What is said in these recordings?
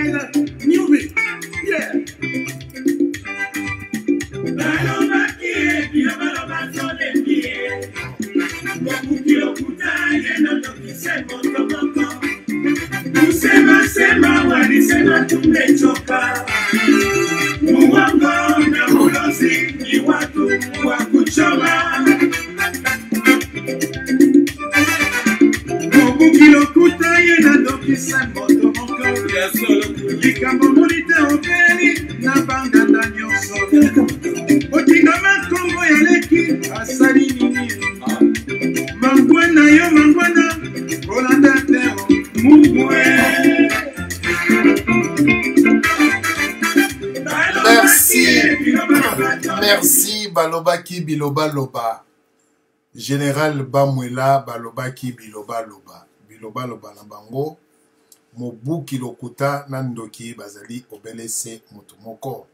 Gabriel Newby. Yeah. Sema walisema tumechoka. Muongo na ulozi ni watu wa kuchoma. Mobukilo kutaye na dokisa moto moko. Likambo molite operi na banga na nyoso. Otinga makongo ya leki asali nini. Mangwana yo mangwana. Olanda teo mungwe. Merci Balobaki Biloba Loba. Général Bamwela Balobaki Biloba Loba. Biloba Loba na bango. Mobuki lokuta nandoki bazali obelese mutumoko.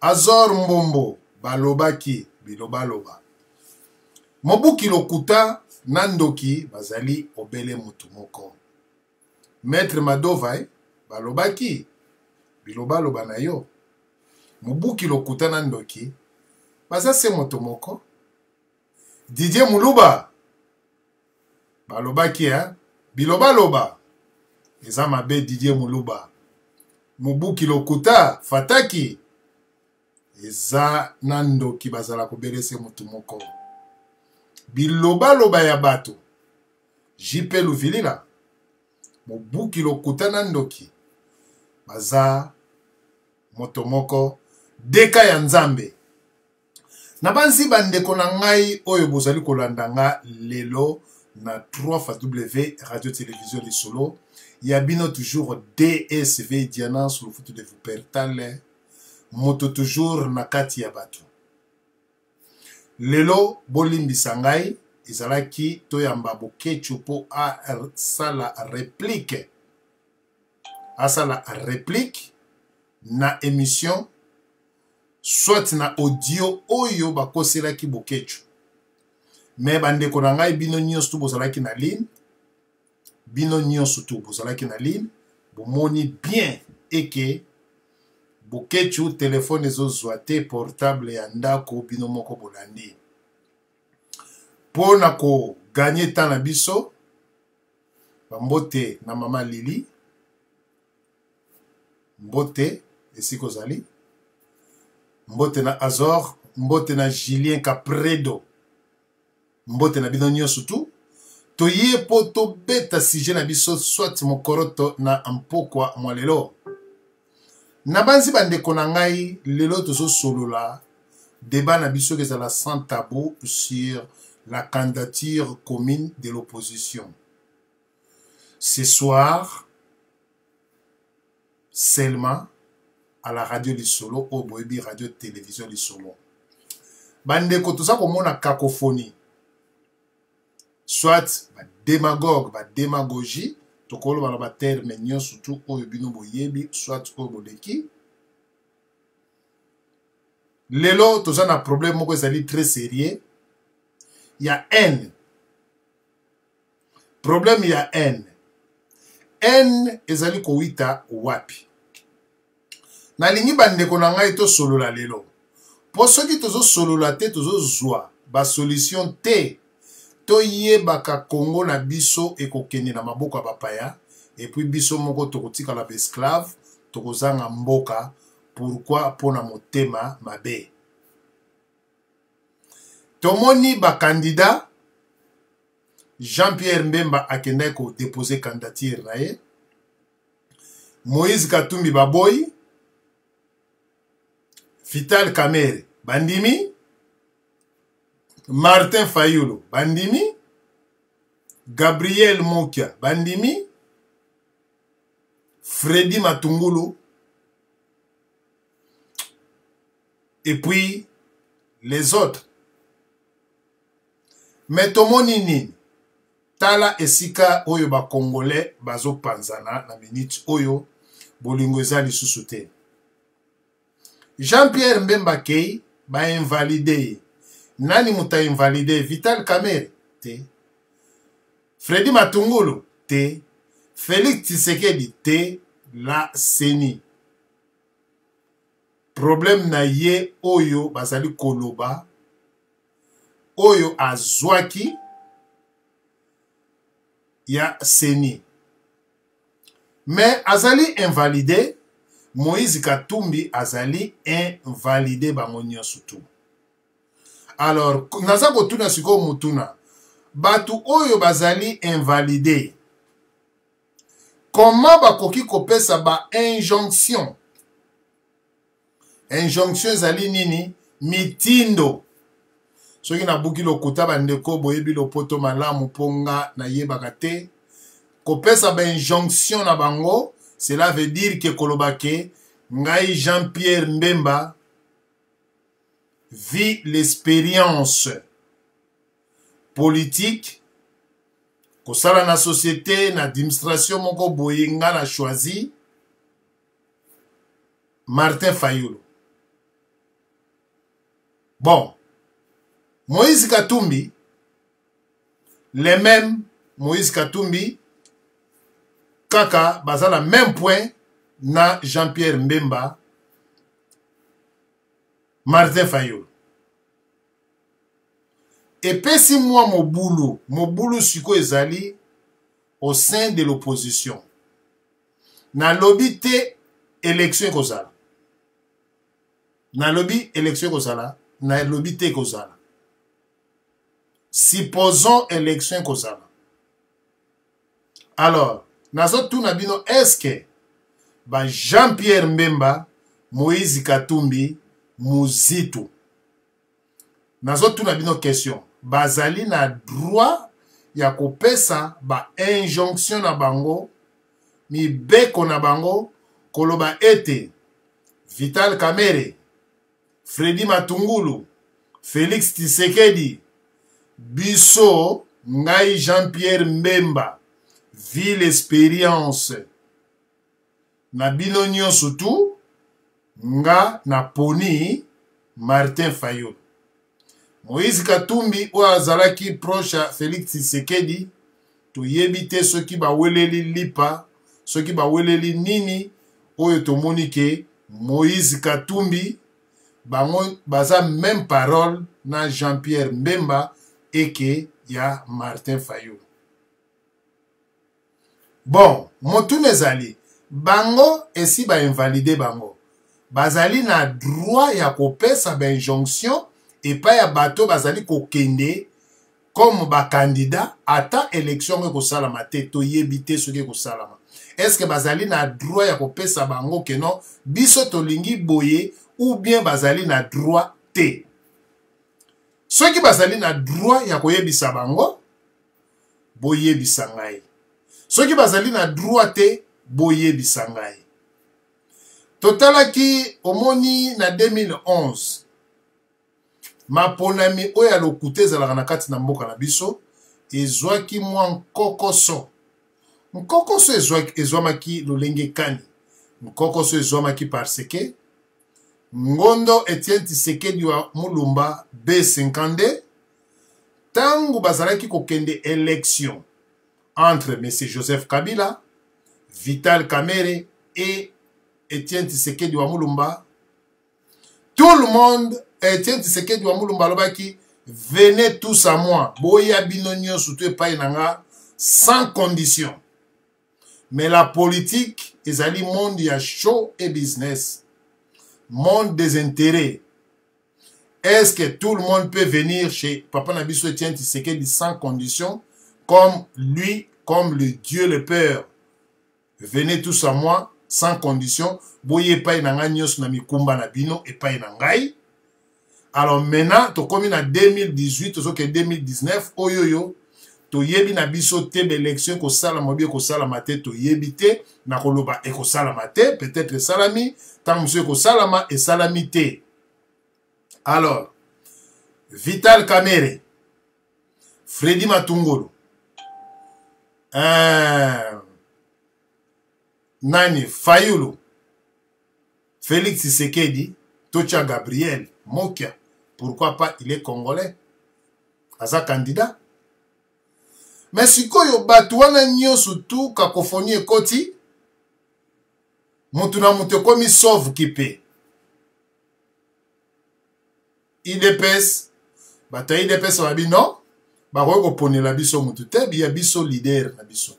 Azor Mbombo Balobaki Biloba Loba. Mobuki lokuta nandoki bazali obele mutumoko. Maître Madovai Balobaki Biloba Loba na yo. Mobuki lokuta nandoki baza se motomoko. Didier Muluba balobaki ya Biloba Loba eza mabe. Didier Muluba Mobuki lokuta fataki eza nandoki bazala kobele se motomoko. Biloba Loba ya bato JP Luvilila Mobuki lokuta nandoki baza motomoko. Deka ya Nzambe na banzi bandeko na ngai oyo bozali kolandanga lelo na 3W Radio Télévision Lisolo ya bino toujours DSV Diana sur le foot de Wuppertal moto toujours na kati ya bato. Lelo bolimbisa ngai ezalaki toyamba bokechu po asala réplique na émission soit na audio oyo bakoselaki bokechu. Me bandeko na ngai bino nyonso tu bozalaki na ligne. Bino nyonso tu bozalaki na ligne. Bomoni bien eke bokechu telefone ezozwa te portable ya ndako bino moko bolandi. Pona ko gagner temps na biso bambote na mama Lili. Mbote esiko zali. Mbote na Azor, mbote na Julien Capredo, mbote na bino nyonso tu. Toye po to beta sije na biso soit mokoroto na mpokwa mwalelo. Na banzi bandeko na ngai lelo tozo solola débat na biso kezala sans tabou sur la candidature commune de l'opposition. Ce soir, seulement à la radio Lisolo, au Boebi Radio Télévision Lisolo. Bandeko tout ça comme on a cacophonie. Soit démagogue, démagogie, tokolo ba terme nyon surtout au bino boyebi, soit au boleki. Lelo tout ça na problème moko ezali très sérieux. Il y a haine. Problème il y a haine. Haine ezali ko wita wapi. Na lingi bandeko na ngai to solola lelo. Po soki tozo solola te tozo zwa ba solution te. To yebaka Congo na biso ekokende na maboko ya bapaya et puis biso moko tokotika la esclave tokozanga mboka. Pourquoi pona motema mabe. Tomoni ba candidat Jean-Pierre Mbemba akendai ko déposer candidature na ye. Moïse Katumbi baboy. Vital Kamerhe bandimi. Martin Fayulu bandimi. Gabriel Mokia bandimi. Freddy Matungulu. Et puis les autres. Mais tomoni nini tala esika oyo ba congolais bazo panzana na minute oyo bolingo eza lisusu te. Jean-Pierre Mbemba Kei ba invalidé. Nani muta invalidé? Vital Kamerhe te. Freddy Matungulu te. Félix Tshisekedi te. la CENI. Problème na ye oyo bazali koloba oyo azwaki ya CENI. Mais azali invalidé, Moïse Katumbi azali invalidé bango nyonso tu. Alors, naza kotuna siko mutuna. Batu oyo bazali invalidé. Comment bakoki kopesa ba injonction? Injonction zali nini? Mitindo. Soki na buki lokuta bandeko boyebi lopoto malamu ponga na yebaka te. Kopesa ba injonction na bango, cela veut dire que kolobake ngai Jean-Pierre Mbemba vit l'expérience politique kosala na société na administration moko boye nga na choisi Martin Fayulu. Bon, Moïse Katumbi, les mêmes Moïse Katumbi, kaka bazala même point na Jean-Pierre Mbemba, Martin Fayulu. Et pesi moi Mobulu siko ezali au sein de l'opposition. Na lobby te élection kozala. Na lobby élection kozala. Na lobby te kozala. Supposons élection kozala. Alors, nazo tout nabino est-ce que ba Jean-Pierre Mbemba, Moïse Katumbi, Muzitu. Nazo tout nabino question. Bazali na droit ya kopesa ba injonction na bango, mi beko na bango, koloba ete Vital Kamerhe, Fredy Matungulu, Félix Tshisekedi, biso ngai Jean-Pierre Mbemba, vit l'expérience na bino nyonso tu nga na poni Martin Fayulu. Moïse Katumbi ou azalaki proche à Félix Tshisekedi, to yebite ceux qui ba weleli lipa, ceux qui ba weleli nini, oyo to monike Moïse Katumbi, baza même parole na Jean-Pierre Mbemba et que ya Martin Fayulu. Bon, motu nezali, bango esi ba invalidé bango. Bazali na droit ya kopesa ba injonction et pas ya bato bazali kokende comme ba candidat ata élection ko salama te to yebite soki ko salama. Est-ce que bazali na droit ya kopesa bango que non biso to lingi boye ou bien bazali na droit te? Soki bazali na droit ya koyebisa bango boyebisa ngai. Soki bazali na droit te boyebisa ngai. Totalaki omoni na 2011 maponami oya lokute ezalaka na kati na mboka na biso ezwaki mwa nkokoso. Nkokoso ezwamaki lolenge kani. Nkokoso ezwamaki parce que Ngondo Etienne Tshisekedi wa Mulumba B52 tangu bazalaki kokende élection entre M. Joseph Kabila, Vital Kamerhe et Etienne Tshisekedi wa Mulumba. Tout le monde, Etienne Tshisekedi wa Mulumba lobaki, venez tous à moi. Boya binonyo soutue painanga sans condition. Mais la politique, ezali monde ya show et business. Monde des intérêts. Est-ce que tout le monde peut venir chez Papa Nabiso Etienne Tshisekedi sans condition, comme lui, comme le Dieu le Père? Venez tous à moi sans condition. Boye pa inanga nyos na mikumba na bino et pa inangai. Alors maintenant, to komi na 2018, to que 2019, oyoyo, to yebi na biso te l'élection ko sala mobie ko sala mate to yebite na koloba e ko sala mate, peut-être salami, tant monsieur ko salama et salamité. Alors, Vital Kamerhe, Fredy Matungulu, Nani Fayulu, Félix Tshisekedi, Tocha Gabriel, Mokia, pourquoi pas il est congolais, asa candidat. Mais si koyo batu wana nyonso tu kakofoni ekoti, mutu na mutu komi sauve kipe IDPS bato ya IDPS babi non bakoki koponela biso mutu te biya biso leader na biso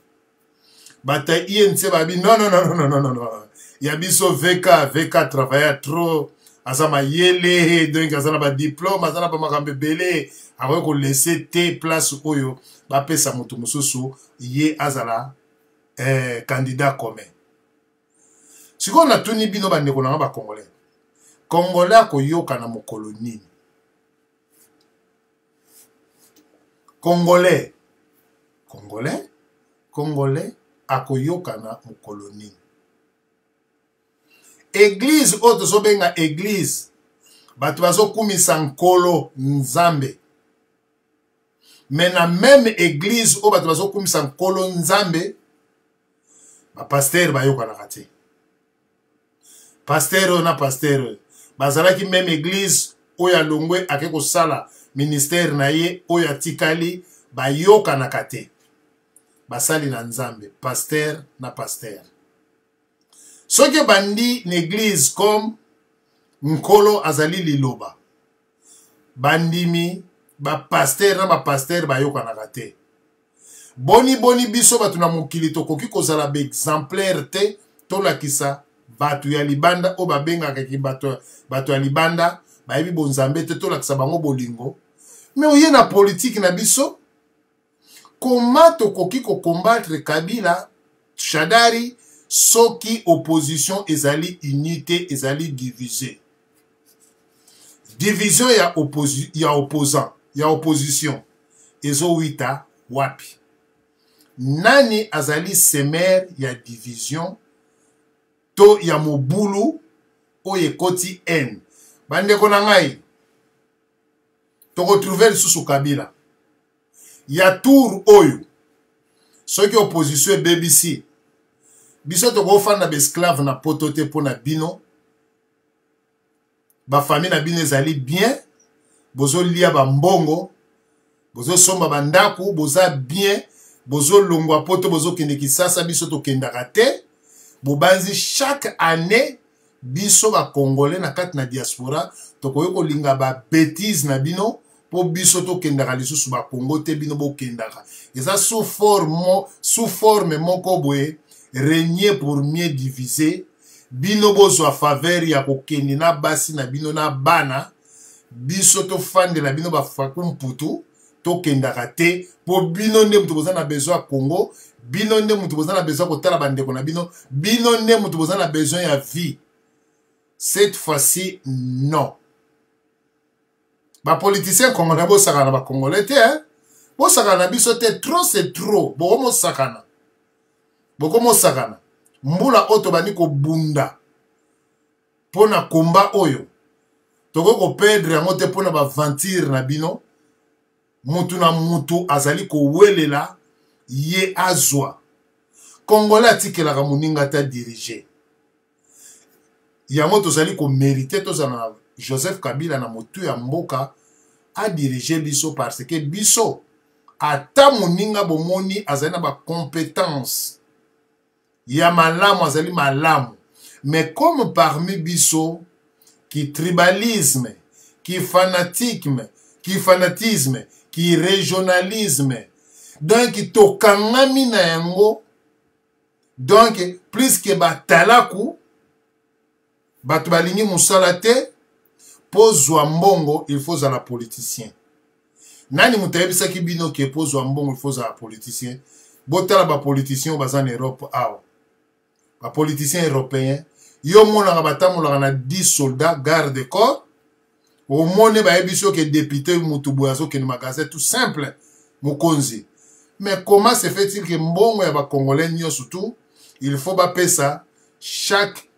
bato ya INC babi non ya biso VK travailla trop aza mayele donc aza na badiplôme aza na bamakambo ebele akoki kolese te place oyo bapesa mutu mosusu ye azala candidat commun sikoyo natuni bino bandeko nanga bakongolais congolais akoyoka na mokolo nini congolais akoyoka na mokolo nini église oyo tozobenga église bato bazokumisa nkolo nzambe me na même église oyo bato bazokumisa nkolo nzambe bapaster bayokanaka te paster oyo na paster oyo bazalaki même église oyo alongwe ake kosala ministère na ye oyo atikali bayokanaka te basali na nzambe paster na paster soki bandi na église comme nkolo azali liloba bandimi bapaster na bapaster bayokanaka te boni biso bato na mokili tokoki kozala baexemplaire te tolakisa bato ya libanda oyo babengaka ki bato ya libanda bayebi bonzambe te tolakisa bango bolingo me oye na politike na biso koma tokoki kokombattre Kabila Shadari soki opposition ezali unité ezali division ya opposition ezowita wapi nani azali semer ya division to ya mobulu oyo ekoti n bandeko na ngai tokotrouve lisusu Kabila ya tour oyo soki opposition ebebisi biso tokofanda baesclave na poto te mpo na bino bafamille na bino ezali bien bozolia bambongo bozosomba bandako boza bien bozolongwa poto bozokende Kisasa biso tokendaka te bobanzi chaque année biso bakongolais na kati na diaspora tokoki kolinga babétise na bino mpo biso tokendaka lisusu bakongo te bino bokendaka eza sous forme moko boye régner pour mieux diviser bino bozwa faveur ya kokende na basi na bino na bana biso tofandela bino bafaku mputu tokendaka te mpo bino nde mutu boza na besoin ya Congo bino nde mutu boza na besoin kotala bandeko na bino bino nde mutu boza na besoin ya vie cette fois-ci non bapoliticien congolais bosakana na bakongolais te bosakana na biso te trop c'est trop bokomosakana mbula oyo tobandi kobunda mpo na komba oyo tokoki koperdre yango te mpo na baventure na bino mutu na mutu azali kowelela ye azwa congolais atikelaka moninga ta dirige yango tozali komerite tozala na Joseph Kabila na motu ya mboka adirige biso parce que biso ata moninga bomoni azali na bacompétence ya malamu azali malamu mais comme parmi biso qui tribalisme qui fanatisme qui régionalisme donc tokangami na yango donc plus que batalaku bato balingi mosala te po zwa mbongo il faut zala politicien nani mutu ayebisaki bino ke po zwa mbongo il faut zala politicien botala bapoliticien baza na Europe awa bapoliticien européen yo monaka batambolaka na 10 soldats garde corps omone bayebi soki député mutu boye azokende magasin tout simple mokonzi mais comment se fait-il que mbongo ya bakongolais nyonso tout il faut bapesa chaque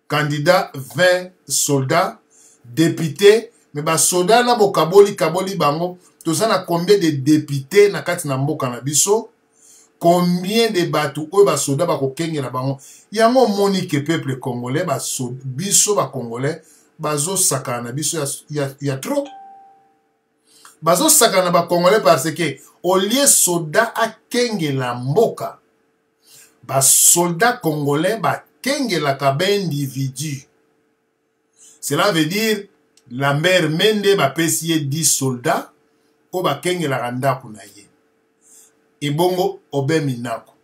candidat 20 soldats députés mais basoda na bokaboli bango toza na combien de députés na kati na mboka na biso combien de bato oyo basoda bakokengela bango yango moni ke peuple congolais biso bakongolais bazosakana na biso ya trop bazosakana bakongolais parce que au lieu soda akengela mboka basoldat congolais bakengelaka baindividu. Cela veut dire Lambert Mende bapesi ye 10 soldats o bakengelaka ndako na ye. Ebongo Obemi Nako.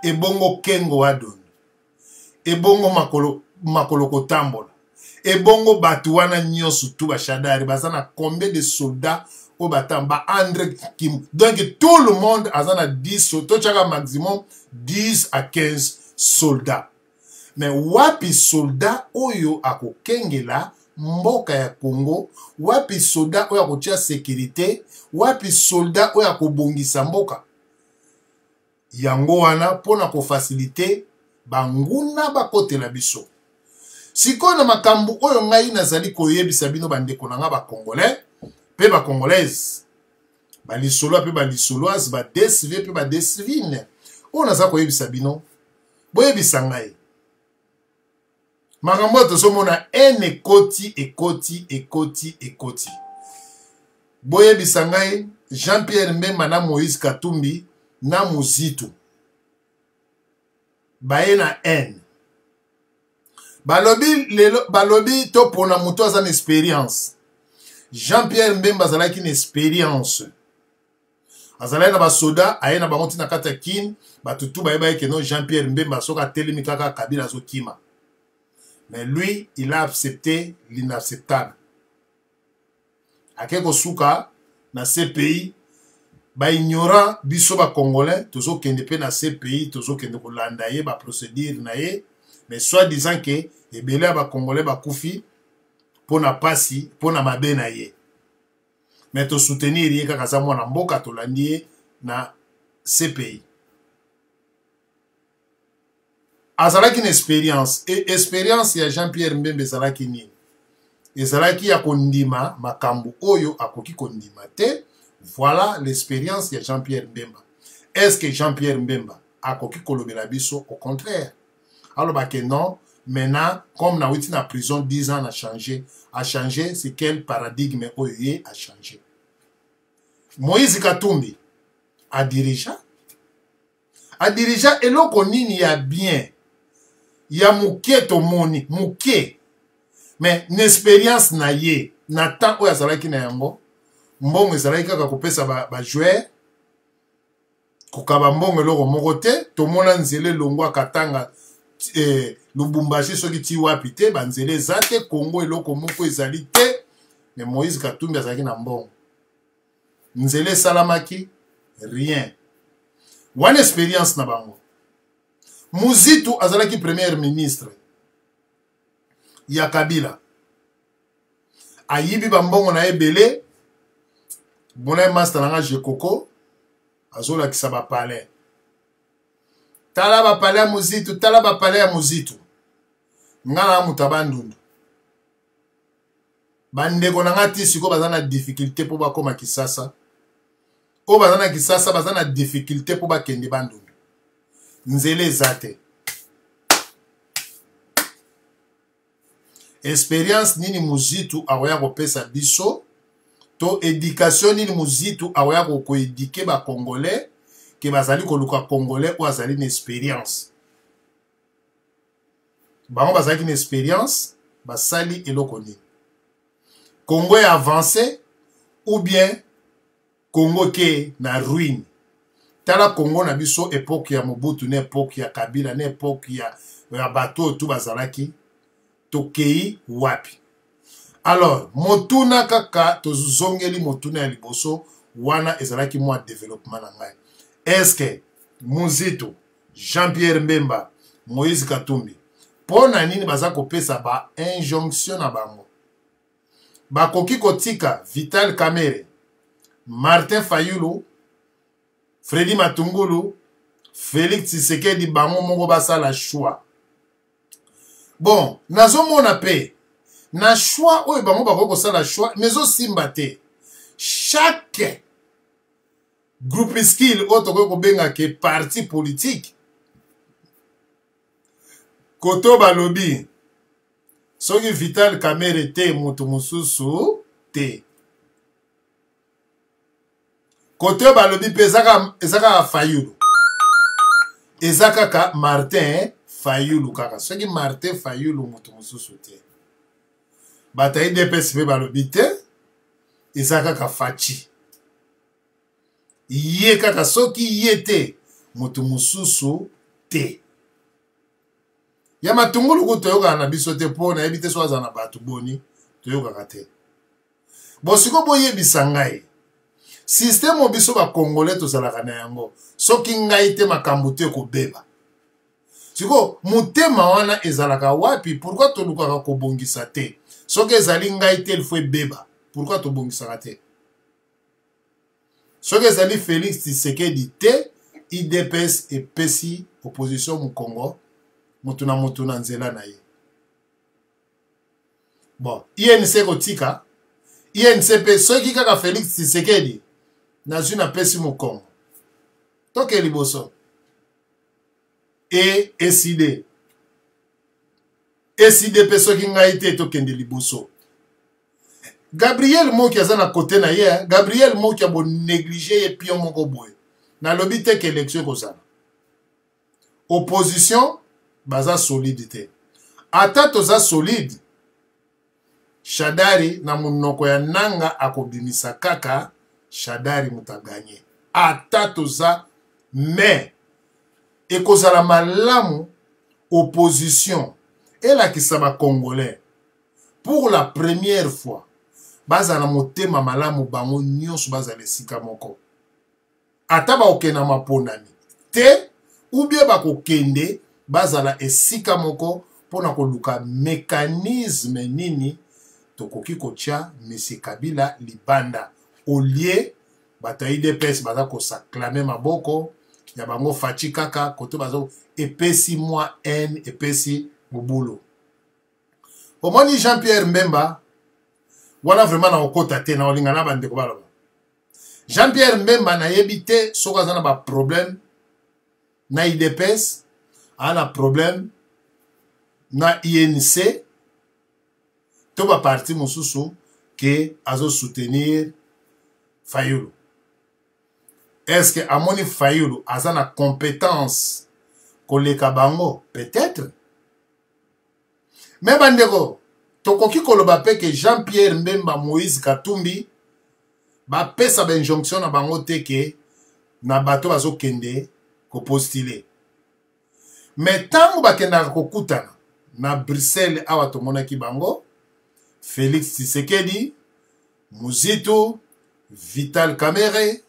Ebongo Kengo Adon. Ebongo makolo kotambola. Ebongo batu wana nyonso tu bashadari bazana combien de soldats au batamba André Kim. Donc tout le monde azana 10 soldats, maximum 10 à 15 soldats. Mais wapi soldat oyo akokengela mboka ya Congo, wapi soldat oyo akotia sécurité, wapi soldat oyo akobongisa mboka. Yango wana pona ko faciliter banguna bakotela biso. Siko na makambu oyo ngai nazali koyebisa bino bandeko na nga ba congolais pe ba congolaise ba lisolo pe ba lisoloise ba DSV pe ba DSVine oyo naza koyebisa bino boyebisa ngai makambo tozomona ekoti boyebisa ngai Jean-Pierre Mbemba na Moïse Katumbi na Muzitu baye na N balobi to pona muto azana expérience. Jean-Pierre Mbemba azalaki une expérience. Azalaki na basoda aye na bango tina kata kin batutu baye ke non Jean-Pierre Mbemba soka telemi kaka Kabila azokima. Mais lui, il a accepté l'inacceptable. Akeko suka na CPI ba ignorant biso ba congolais tozo kende pe na CPI tozo kende ko landa ye ba procédure na ye. Mais soit disant que les belés ba congolais ba koufi pour na pasi pour na mabe na ye. Mais to soutenir ye kaka za mwana mboka to landi na CPI. Azalaki une expérience et expérience ya Jean-Pierre Mbembe zalaki ni. Ezalaki ya kondima makambu oyo akoki kondima te. Voilà l'expérience ya Jean-Pierre Mbemba. Est-ce que Jean-Pierre Mbemba akoki kolobela biso au contraire? Alors, bah que non, maintenant, comme na witi na prison 10 ans a changé, c'est quel paradigme oye a changé. Moïse Katumbi a dirigé eloko nini ya bien, ya mouké to moni, mouké, mais n'expérience na ye, na temps oya salaki na yango, mbongo salaki kaka kopesa ba joueur, kokaba mbongo eloko moko te, to mona nzele longwa katanga. Lubumbashi soki ti wapi te banzele zate Congo eloko moko ezali te mais Moïse Katumbi azalaki na mbongo nzele salamaki rien wana expérience na bango. Muzitu azalaki premier ministre ya Kabila ayibi bambongo na ebele bona master nanga Jekoko azolakisa ba palais. Tala ba palais ya Muzitu, tala ba palais ya Muzitu. Ngana mutabandundu. Bandeko na ngati siko bazana difficulté pour bakoma Kisasa. O bazana Kisasa bazana difficulté pour bakende bandundu. Nzele zate. Expérience nini Muzitu awaya kopesa biso. To éducation nini Muzitu awaya ko éduquer ba Congolais. Que bazali koluka congolais ou azali une expérience. Bango bazali une expérience, basali eloko ni. Congo est avancé ou bien Congo ke na ruine. Tala Congo na biso époque ya Mobutu, na époque ya Kabila, na époque ya bateau tout bazalaki tokei wapi. Alors, motuna kaka tozongeli motuna ya liboso wana ezalaki mwa développement na ngai. Est-ce que Muzitu, Jean-Pierre Mbemba, Moïse Katumbi, pona nini baza kopesa ba injonction na bango? Bakoki kotika Vital Kamerhe, Martin Fayulu, Freddy Matungulu, Félix Tshisekedi bango moko basala choix. Bon, nazomona pe na choix oyo bango bakoki kosala choix, mais osimba te. Chaque groupe skill autre que parti politique koto balobi soki Vital Kamerhe te mutu mususu te koto balobi pe ezaka Fayulu ezaka ka Martin Fayulu kaka soki Martin Fayulu moto mosusu te bata IDPS pe balobi te eza kaka Faci ye kaka soki ye te moto mosusu te ya matungulu ko toyokaka na biso te mpo nayebi te so aza na bato boni toyokaka te bosiko boyebisa ngai systeme biso bakongole tozalaka na yango soki ngai te makambo te kobeba siko motema wana ezalaka wapi pourquoi tolukaka kobongisa te soki ezali ngai te ilfo ebeba pourquoi tobongisaka te soki ezali Félix Tshisekedi te IDPS epesi opposition mu Congo motu na nzela na ye bon INC kotika INC pe soki kaka Félix Tshisekedi nazwi napesi mu Congo toke liboso eside pe soki ngai te tokende liboso Gabriel Moki aza na kote na ye Gabriel Moki abo néglige ye pion moko boye nalobi te ke élection kozala opposition baza solide te ata toza solide Shadari na munoko ya nanga akobimisa kaka Shadari mutaganye ata toza mais ekozala malamu opposition elakisa ba congolais pour la première fois baza na motema malamu bango nyonso baza lesika moko ata baokena maponami te ou bien bakokende bazala esika moko pona koluka mécanisme nini tokoki kotia Monsieur Kabila libanda au lieu bato ya IDPS baza kosaklame maboko ya bango Faci kaka kote baza epesi mwa haine epesi mobulu omoni Jean-Pierre Mbemba wana vraiment na okota te na olinga na bandeko baloba Jean-Pierre Mbemba na yebi te soko aza na ba problème na IDPS ana problème na INC to ba parti mosusu ke azo soutenir Fayulu est-ce que amoni Fayulu aza na compétence koleka bango peut-être mais bandeko tokoki koloba pe ke Jean-Pierre Mbemba Moïse Katumbi bapesa bainjonction na bango te ke na bato bazokende kopostile mais ntango bakendaka kokutana na Bruxelles awa tomonaki bango Félix Tshisekedi Muzitu Vital Kamerhe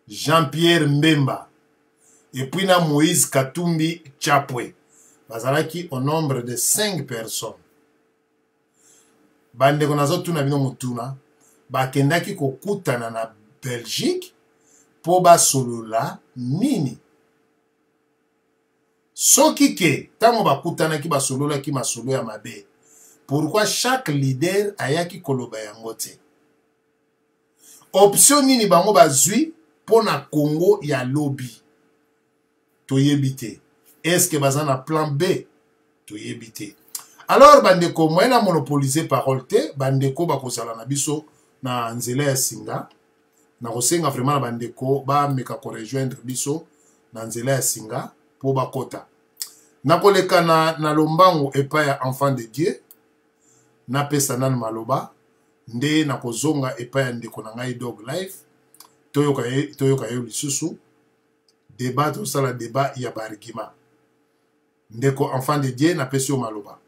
Jean-Pierre Mbemba et puis na Moïse Katumbi Chapwe bazalaki au nombre de 5 personnes bandeko nazotuna bino mutuna bakendaki kokutana na Belgique po basolola nini soki ke tango bakutanaki basololaki masolo ya mabe pourquoi chaque leader ayaki koloba yango te option nini bango bazwi pona Congo ya lobby toyebi te est-ce que baza na plan B toyebi te alors bandeko moyena monopoliser parole te bandeko bakozala na biso na nzela ya singa na kosenga vraiment na bandeko bameka korejoindre biso na nzela ya singa po bakota nakoleka na lombango epai ya enfant de Dieu napesa nanu maloba nde nakozonga epai ya ndeko na ngai Dog Life toyoka yo lisusu débat tosala débat ya barigima ndeko enfant de Dieu napesi yo maloba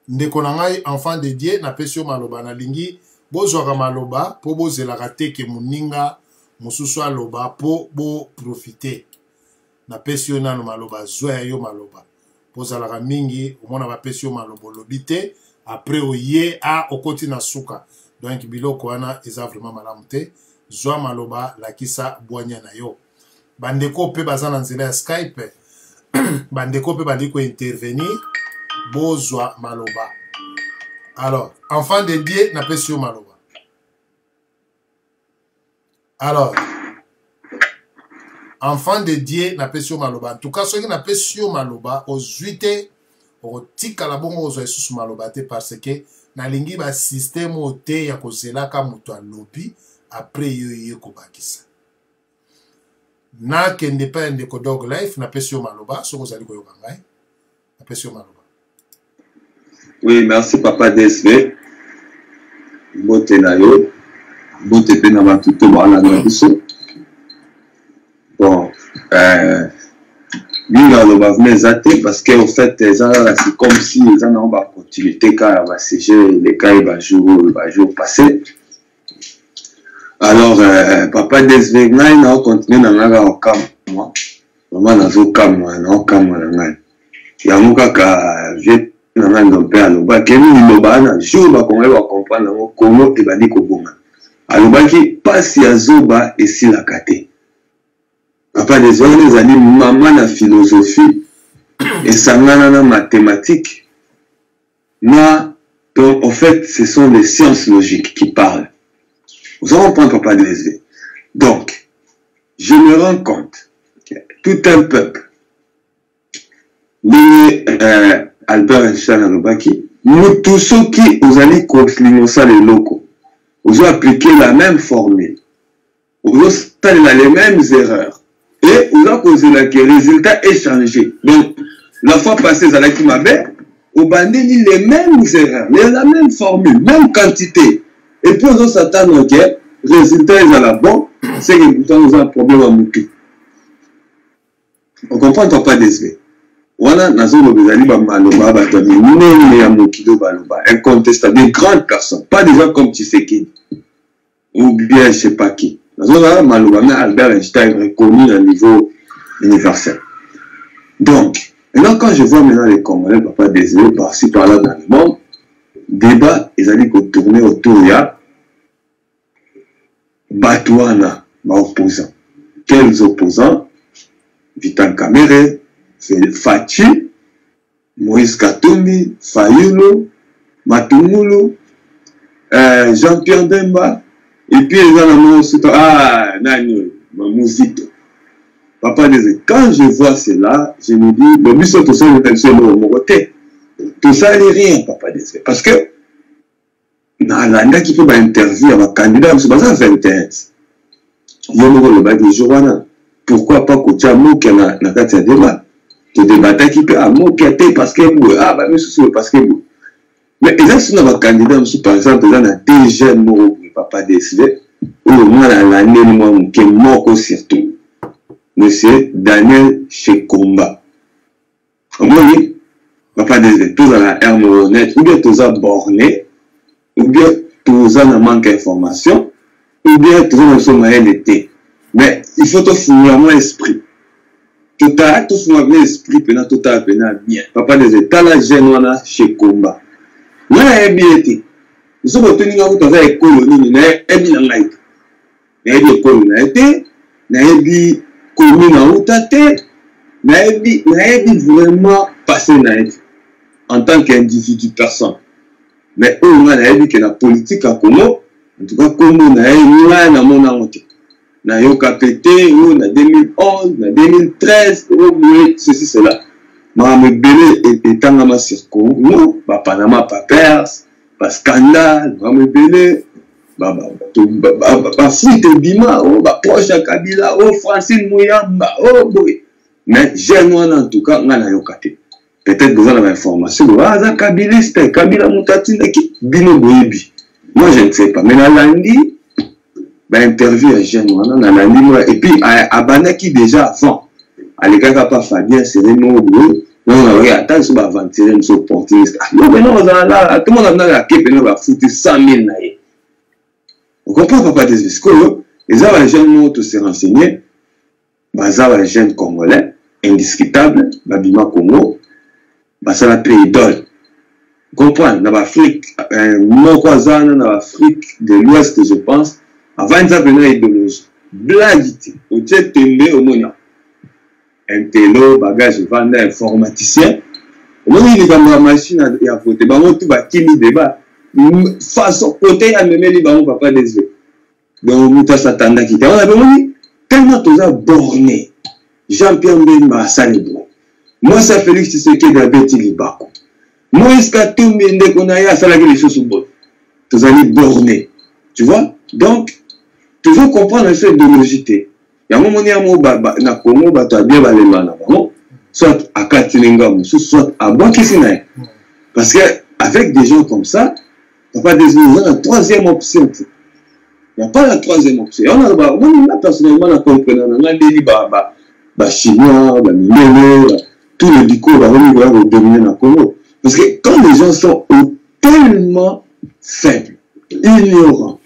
ndeko na ngai enfant de Dieu napesi yo maloba nalingi bozwaka maloba po bozelaka te ke moninga mosusu aloba po bo profite napesi yo nano maloba zwa yo maloba pozalaka mingi omona bapesi yo maloba olobi te après oye okoti na suka donc biloko wana eza vraiment malamu te zwa maloba lakisa bwanya na yo bandeko pe baza na nzela ya Skype bandeko pe bali ko intervenir bozwa maloba alors enfant de Dieu napesi yo maloba alors enfant de Dieu napesi yo maloba en tout cas soki napesi yo maloba ozwi te okotikala bongo ozwa lisusu maloba te parce que nalingi ba système ote ya kozelaka moto alobi après yo ye kobakisa nakende pa ndeko Dog Life napesi yo maloba soko ozali koyoka ngai napesi yo maloba. Oui, merci Papa DSV. Mbote na yo, mbote pe na batuto bana na biso. Bon, binga loba vmezate parce que en fait c'est comme si ils en ont ba continuité car va siéger les cas va jour passé. Alors Papa DSV na continuer na nga au camp moi. Maman na zo camp moi na camp moi na ngai. Ya muka ka je na nando pe aloba kemi loba na jour ba kongo ba comprendre ngo Congo e bandi ko bonga. Aloba ki pasi ya zoba esila kate. Papa des les années maman na philosophie et sangana na mathématiques. Donc en fait ce sont les sciences logiques qui parlent. Vous allez comprendre Papa des. Donc je me rends compte que tout un peuple Albert Einstein alobaki nous tous ceux qui vous allez continuer ça les locaux vous allez appliquer la même formule vous allez les mêmes erreurs et vous allez causer que le résultat est changé. Donc la fois passée vous allez qui m'avait vous bandez les mêmes erreurs la même formule même quantité et puis vous s'attendre que le résultat est à la bon c'est que pourtant vous avez un problème à mouiller. On comprend Papa DSV. Voilà, nazolo bezali ba maloba ba tami nene ya mokilo baloba incontestable des grandes personnes, pas des gens comme Tshisekedi ou bien je sais pas qui. Nazolo maloba mais Albert Einstein reconnu à niveau universel. Donc, maintenant quand je vois maintenant les Congolais Papa DSV par-ci par-là dans le monde, débat ils allaient tourner autour ya Batouana, ma opposant. Quels opposants? Vital Kamerhe, Fachi, Moïse Katumbi, Fayulu, Matungulu, Jean-Pierre Bemba, et puis ils ont Nani, Mamouzito. Papa disait, quand je vois cela, je me dis, le but c'est tout ça, mon côté. Tout ça n'est rien, Papa disait. Parce que, dans l'année qui peut interviewer un candidat, c'est pas ça 21. Il y a le jour, pourquoi pas que tu as mot qui a na kati ya débat. Tu débattais qui peut à mot qui a été parce que bah mais c'est parce que mais exactement un candidat par exemple dans un DG mot Papa DSV ou moi l'année moi qui est mort surtout monsieur Daniel Shekomba. Comment dit Papa DSV tous à la air honnête ou bien tous à borné ou bien tous à manque d'information ou bien tous à son réalité. Mais il faut tout finir mon esprit. Tout à tout finir mon esprit, pendant tout à bien. Papa des états là, j'ai chez Komba. Là, il bien été. Nous sommes obtenus dans une colonie, nous avons bien light. Nous avons bien colonisé, nous avons bien commune en outate, nous avons bien vraiment passé en tant qu'individu personne. Mais on a dit que la politique à Congo, en tout cas, Congo, nous avons bien mon honte. Na yoka pété, ou na 2011, na 2013, ceci, cela. Ma me belé et tangama sur Congo, ba Panama Papers, ba scandale, ma me belé, ba fuite bima, ba proche à Kabila, Francine Mouyamba, boy. Mais j'ai moi en tout cas, on a yoka té. Peut-être besoin d'informations, za Kabiliste, Kabila Moutatine, qui bino boyebi. Moi je ne sais pas, mais la lundi, interview à Jeanne et puis à Banaki déjà avant à l'écart pas Fabien c'est les mots bleus non attends sur aventurer sur opportuniste non mais non là tout le monde a la képe on va foutre 100 000 naïe on comprend Papa des discours les jeunes mots tous se renseigner bazar les jeunes congolais indiscutable babima Congo ça la pays idole comprendre dans l'Afrique mon cousin dans l'Afrique de l'Ouest je pense. Avant ça, venait l'idéologie. Bladité. Au tient tombé au moyen. Intello, bagage, vendeur, informaticien. Au moment où il y a une machine à voter, bah, tout va qui débat. Façon, côté, il y a même les barons, Papa des yeux. Donc, on a s'attendre qui était. On a dit, tellement tout ça borné. Jean-Pierre Mbemba, ça les bon. Moi, ça Félix Tshisekedi a bêti les bako. Moi, est-ce qu'à tout le monde qu'on a eu à faire les choses bonnes? Tout ça les borné. Tu vois? Donc, toujours comprendre l'effet de logité. Il y a un moment où na Congo, tu as bien balé là, soit à Katilinga, soit à Boakisinaï. Parce qu'avec des gens comme ça, papa des gens, la troisième option. Il n'y a pas la troisième option. Moi, personnellement, je comprends. Les Chinois, les Milés, tous les Diko, vont dominer le Congo. Parce que quand les gens sont tellement faibles, ignorants,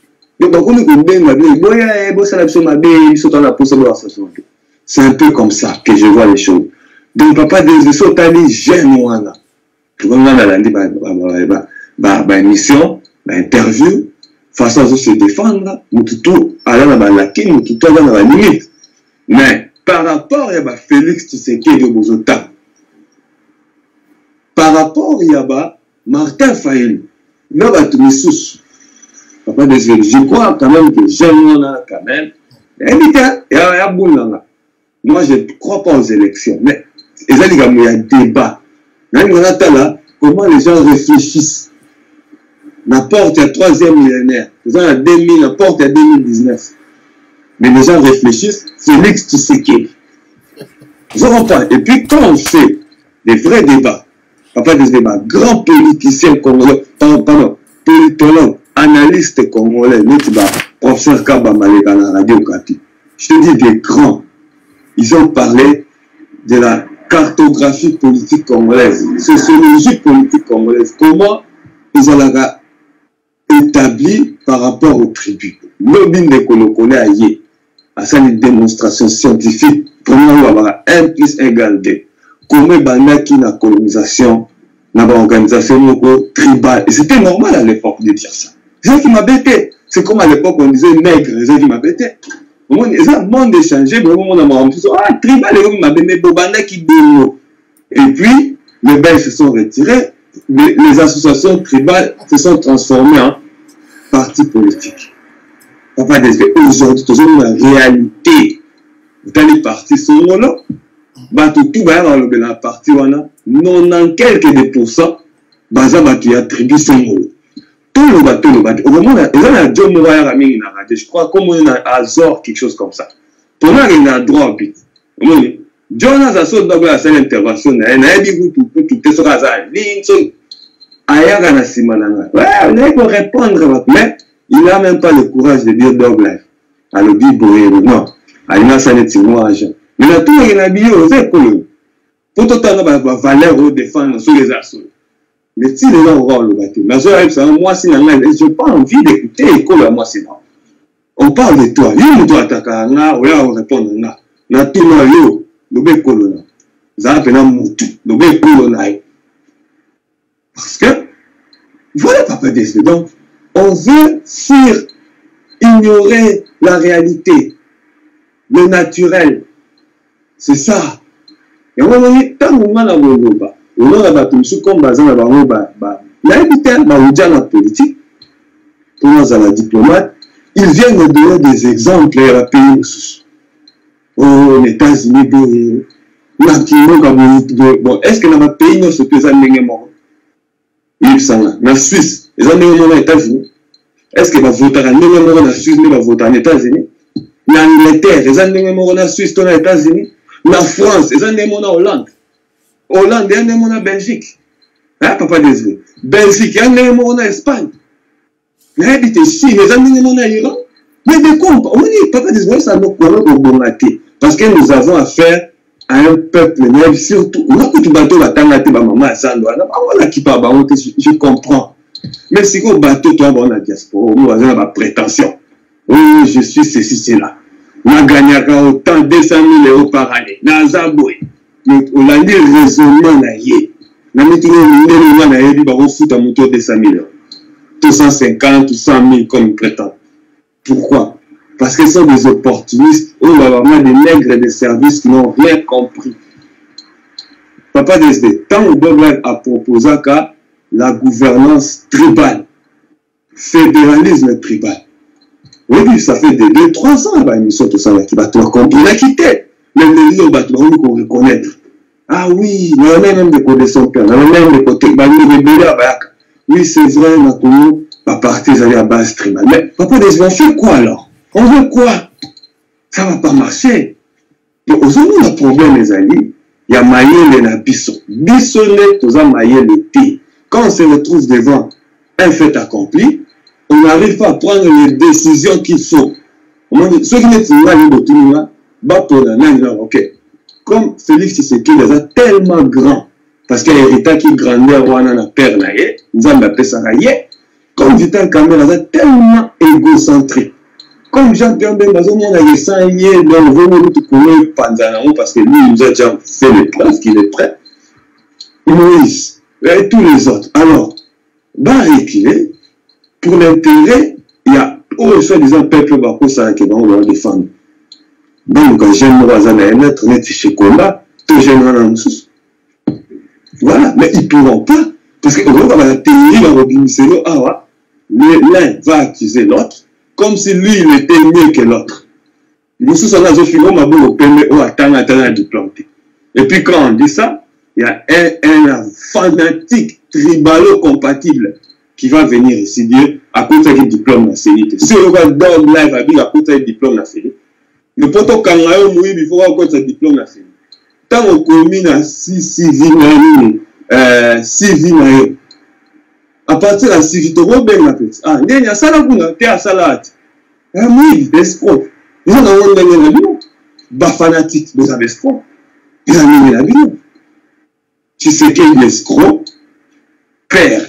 c'est un peu comme ça que je vois les choses. Donc, papa des gens, ils jeune wana. Tout le monde a émission, interview, façon de se défendre, tout aller dans la laquine, tout aller dans la limite. Mais par rapport à Félix Tshisekedi de Bozota, par rapport à Martin Fayulu, papa des je crois quand même que jeune quand même. Moi, je ne crois pas aux élections, mais il y a un débat. Comment les gens réfléchissent. N'importe il y a troisième millénaire. Il y a 2000, n'importe il y a 2019. Mais les gens réfléchissent, Félix Tshisekedi. Vous comprenez? Et puis quand on fait des vrais débats, papa des débats, grands politiciens congolais, politologues, analystes congolais, professeur Kaba Maleka à la radio Kati. Je te dis des grands. Ils ont parlé de la cartographie politique congolaise, sociologie politique congolaise, comment ils ont établi par rapport aux tribus. Lobby de Kolokone aïe, à ça une démonstration scientifique, comment on va avoir 1 + 1 = 2. Comment il y a la colonisation, l'organisation tribale. Et c'était normal à l'époque de dire ça. C'est ça qui m'a bêté. C'est comme à l'époque on disait nègre, c'est ça qui m'a bêté. Le monde a changé, mais on a dit ah, tribal, et puis, les Belges se sont retirés, les associations tribales se sont transformées en partis politiques. Papa des aujourd'hui, toujours la réalité. Dans les partis sont là, tout va dans la partie, non en quelques de pourcents, il y a tribu sont tout le bateau, au moment où il y a je crois comme on a Azor, quelque chose comme ça. Pour moi, il y a droit au but. Jonas a sauté dans la seule intervention, il a dit tout sur Azar. Ailleurs, on a répondre, mais il n'a même pas le courage de dire dog life. Alors, dit non, il a ça net moi agent. Mais là, tout il a bio, c'est cool. Pour tout le temps, valeur au défendre sur les assauts. Mais si les gens vont le bâtir, moi, je n'ai pas envie d'écouter l'école à moi, c'est moi. On parle de toi. Yo, tu attaques à nga, on répond à nga. Na tout le monde, le bec colonna. Ça a fait un moutou, le bec colonna. Parce que, voilà, papa des donc, on veut fuir, ignorer la réalité, le naturel. C'est ça. Et on va dire, tant qu'on a on a battu comme bazan la politique, pour la diplomate, ils viennent nous donner des exemples à pays aux États-Unis, bon, est-ce que dans le pays nous sommes en Suisse, les Américains aux États-Unis, est-ce que va voter en Suisse, mais va voter en États-Unis? L'Angleterre, les Américains en Suisse, aux États-Unis, la France, les Américains en Hollande. Hollande, il y a un monde en Belgique. Hein, papa désolé. Belgique, il y a un monde en Espagne. Il y a habité Chine, il y a un monde en Iran. Mais de quoi on dit, papa désolé, ça nous connaît au bon maté. Parce que nous avons affaire à un peuple, mais surtout, on a tout le bateau, la tangate, ma maman, je comprends. Mais si on bateau, toi, on a diaspora, on a ma prétention. Oui, je suis ceci, c'est là. On a gagné autant 200 000 € par année. Nazaboué. On a dit raisonnement naïe. On a dit raisonnement naïe, on a foutu un moteur de 200 000 €. 250 ou 100 000 comme prétend. Pourquoi? Parce qu'ils sont des opportunistes, on va avoir des nègres de services qui n'ont rien compris. Papa DSD, tant on doit à proposer qu'à la gouvernance tribale, fédéralisme tribal. Oui, ça fait 2-3 ans, la émission, tout ça, qui va te comprendre, la quitter. Même les lieux, on va reconnaître. Ah oui, il y a même des connaissances, il y a même des côtés, oui, c'est vrai, on a partir à la base tribale. Mais papa DSD, on fait quoi alors? On veut quoi? ça va pas marcher. Donc, aujourd'hui, le problème, les amis, il y a Mayele na biso. Biso net, tous Mayele thé. Quand on se retrouve devant un fait accompli, on n'arrive pas à prendre les décisions qu'il faut. Ceux qui ne pas pour ok. Comme Félix Tshisekedi est tellement grand, parce qu'il y a un État qui grandit à Wana Père Naye, nous avons appelé ça Naye, comme Vital Kamerhe est tellement égocentrique. Comme Jean-Pierre Bemba, on a 100 yeux, donc vous nous connaissez Panzanamo parce que lui, il nous a déjà fait les preuves qu'il est prêt. Moïse, et tous les autres. Alors, bah, reculer, pour l'intérêt, il y a, oh, soi-disant, peuple Bako, ça, qui va défendre. Donc, quand j'aime Moazana et Maître, net chez Komba, tout j'aime un voilà, mais ils ne pourront pas, parce que on va théorie dans Robinson, ah ouais, l'un va accuser l'autre, comme si lui, il était mieux que l'autre. Nous sommes dans un film, on m'a dit, on attend un diplôme. Et puis, quand on dit ça, il y a un fanatique tribalo-compatible qui va venir ici dire à cause d'un diplôme de la série. Si on va dans le live à cause d'un diplôme de la série, le poteau kangayo mouille, il faut avoir un diplôme de la série. Tant on commune à 6 vies, à partir de 6 vies, tu vois bien la petite. Ah, il y a ça là pour la terre salade. Ah, oui, des escrocs. Ils ont un monde la vie. Bah, fanatique, des escrocs. Ils ont mis la vie. Tu sais qu'il est escroc, père,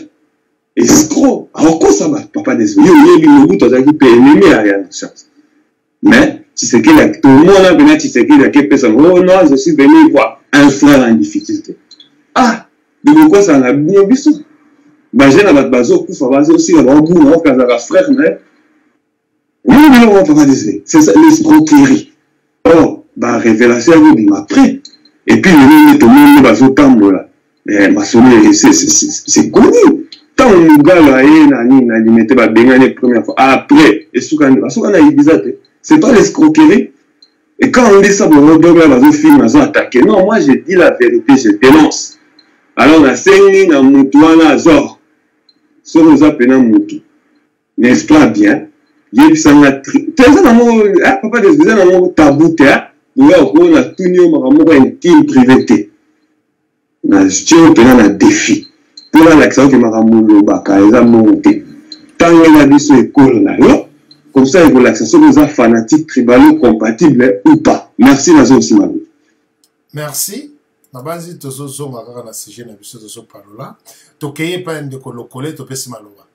escroc. Alors, quoi ça va, papa des escrocs? Il y a un bout de peut aimer à rien de chance. Mais, tu sais qu'il y a tout le monde là, tu sais qu'il y a quelques personnes. Oh non, je suis venu voir un frère en difficulté. Ah, de pourquoi ça n'a bien vu ça? Bah, j'ai la bazo, coup, ça va aussi, on va au bout, on va faire un frère, mais. Oui, mais on va pas dire. C'est ça, l'escroquerie. Oh, bah, révélation, il m'a pris. Et puis, le monde va se tendre là. Ma soeur, c'est connu. Tant on gars là, il a limité la première fois. Après, et ce qu'on a dit, c'est pas l'escroquerie. Et quand on dit ça, on va se film, on va attaquer. Non, moi, je dis la vérité, je dénonce. Alors, on a 5 000 dans Moutouana, genre. Ce que nous appelons Moutou. N'est-ce pas bien? Il y a eu ça, papa, des tabou, on a tout mis une team privée. On a un défi. Pour l'accent que Maramou Baka, ils ont monté. Tant qu'il a dit sur l'école, comme ça, il faut l'accent aux fanatiques tribalo compatibles ou pas. Merci, Nazo Simabou. Merci. Na base tozo zonga kaka na sujet na biso tozo parola. Tokeye pa ndeko lokole topesi maloba.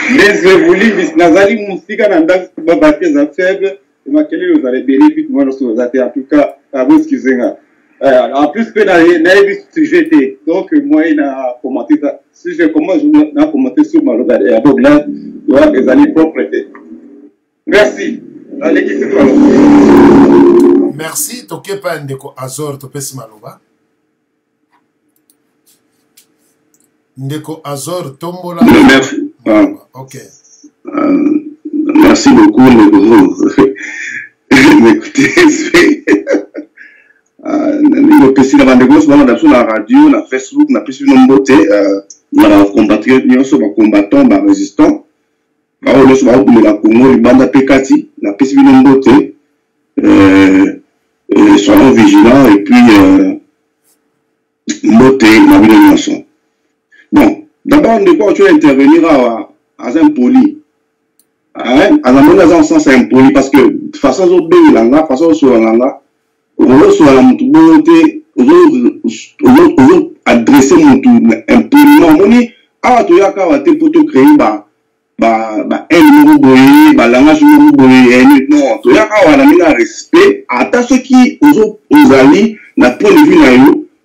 Les évolués, Nazali Moussika, Nandak, Babaké, Zafeb, Makele, vous allez bénéficier, moi, en tout cas, à vous, excusez-moi. En plus, que dans les sujets, donc, moi, il a commenté ça. Si je commence, je vais commenter sur ma loi. Et donc là, il y aura des années propreté. Merci. Allez, qui c'est toi? Merci. Toke pa ndeko Azor, topesi maloba. Ndeko Azor, tombola. Merci. Ok. Merci beaucoup, écoutez, le PC la radio, la Facebook, la PC nombote, la compatriote, nous combattant, résistant. Nous sommes la Congo, le banda Pekati, la PC nombote, soyons vigilants et puis mbote, la ville de Nation. Bon, d'abord, on doit intervenir à un poli. À un sens impoli, parce que de toute façon, on a de façon sur la on adresser mon tour impoliment. On dit, ah, tu as qu'à pour te créer, un nouveau boy, langage nouveau boy, non, tu as qu'à avoir un respect, à ceux qui, aux alliés, n'a pas de vue là,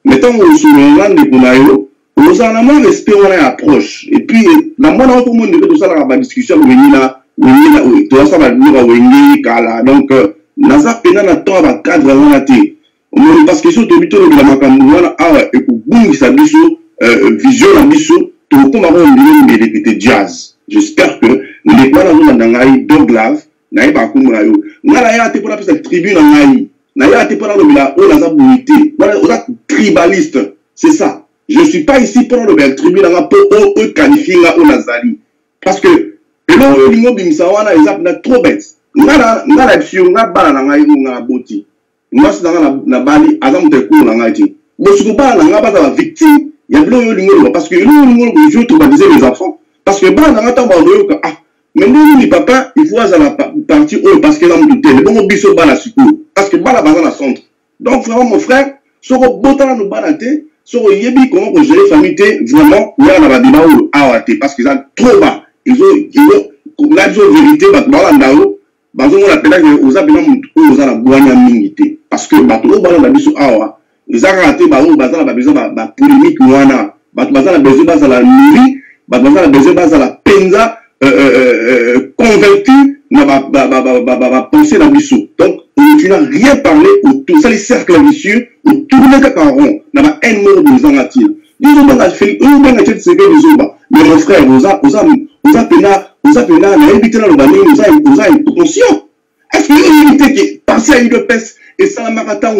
mettons au souvenir de Bonayo, nous avons un respect, on a approche. Et puis, la moindre tout le monde de ça, la discussion, tu as ça, va venir à Wengi, Kala, donc, Naza Pena n'a pas un cadre à la télé. Parce que sur le bureau de la Macamouana, et pour boum, ça dit sur vision, la mission, tout le monde a répété jazz. J'espère que nous n'avons pas dans l'Angaï, Doglav, n'avez pas comme Rayo. Nous n'avons pas pour la tribune en Aïe. Nous n'avons pas pour la bonité. On a tribaliste. C'est ça. Je ne suis pas ici pour le tribune pour qualifier la Nazali. Parce que, le nom de Mimsawana, ils ont trop bête. ngala bisio nga bala na ngai nga boti mwasi na bali azam te ko na ngai ti bosuko bala nga ba victime ya bilo yo lingolo parce que yo lingolo ko joue traumatiser les enfants parce que bala nga ta ba yo ka ah mais nous ni papa il faut à la partie parce que l'homme de tel bon biso bala siko parce que bala ba na centre donc vraiment mon frère soko botana no bala te soko yebi comment ko gérer famille te vraiment là na ba débat ou awate parce que ça trop bas ils ont la vérité ba bala ndao bazo on appelle aux appelants aux ala boanya mingité parce que bato bala na biso awa ils ont raté bazo bazala ba besoin ba polémique wana bato bazala besoin bazala nuri bato bazala besoin bazala penza convaincu na ba penser la biso donc tu n'as rien parlé autour ça les cercles vicieux autour de caron na ba un mot de zangatir disons dans la fait on va être c'est que les autres mais mon frère vous a pena na invité na lobani vous a inconscient est-ce que vous invité que passer à une peste et ça la marathon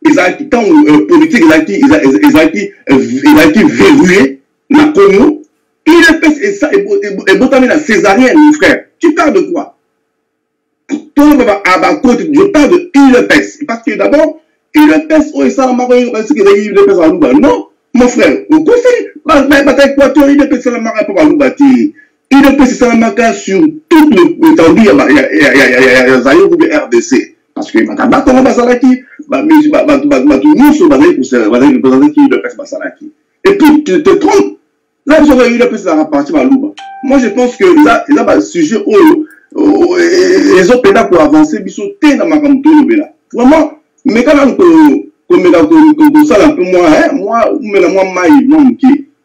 ils a tant politique ils a été verrouillé na Congo il peste et ça et botamé la césarienne mon frère tu parles de quoi toi à côté je parle de il peste parce que d'abord il peste oh ça la marathon est-ce que il peste à Luba non mon frère au conseil bataille équateur il peste la marathon à Luba il peut se faire sur toute l'étendue de la RDC. Parce que et puis tu te trompes. Là, ils ont eu le président à partir de Louba. Moi, je pense que ils ont un sujet où ils ont pédé pour avancer, ils sont dans ma campagne. Vraiment, mais quand on ça un peu moi,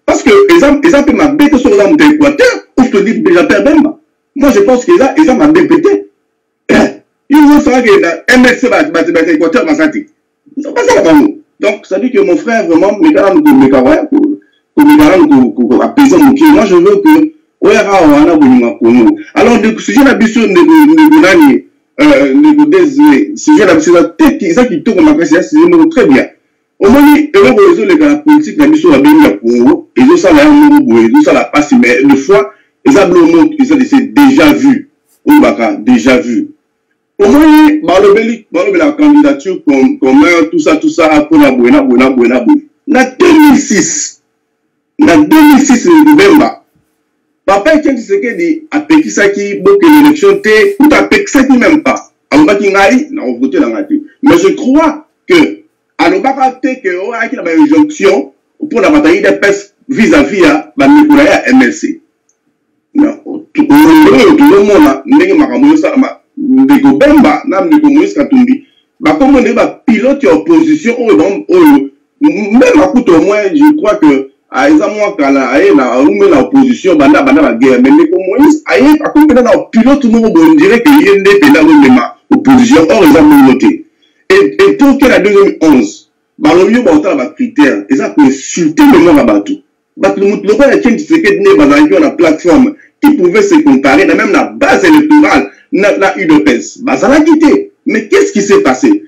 parce que ils ont fait ma bête sur l'âme d'Équateur. Je te dis déjà même. Moi je pense qu'ils ont m'a répété. Ils vont faire que MSC va Équateur va s'arrêter. C'est pas ça là donc ça dit que mon frère vraiment me garde pour apaiser mon cœur. Moi je veux que alors le sujet d'ambition sujet d'ambition ça qui tourne ma c'est très bien. Au moins, la politique d'ambition a bien eu ils ont ça là, ils ont ça la passe, mais une fois, ils ont déjà vu. Déjà vu. Au moins, la candidature, comme tout ça, pour la buena. Na 2006, le gouvernement, papa Etienne Tshisekedi a péqué ça qui, beaucoup d'élections, ou a péqué ça qui même pas. Alors, on voté dans la tête. Mais je crois que, alors, que, on a une injonction pour la bataille des pestes vis-à-vis à MLC. Non, tout le monde, ndenge makambo ça ndeko Bemba na ndeko Moïse Katumbi ba comme on est pilote opposition même à coup au moins je crois que à exemple kala aye na la opposition banda la guerre mais ndeko Moïse aye a comme na pilote nous on dirait que il est là ma opposition or ils ont noté et pour que la 2011 ba le mieux ba ba critère et ça pour insulter le monde à bateau bah le quoi la chaîne qui se fait dans la plateforme qui pouvait se comparer même la base électorale na UDPS bah ça l'a quitté mais qu'est-ce qui s'est passé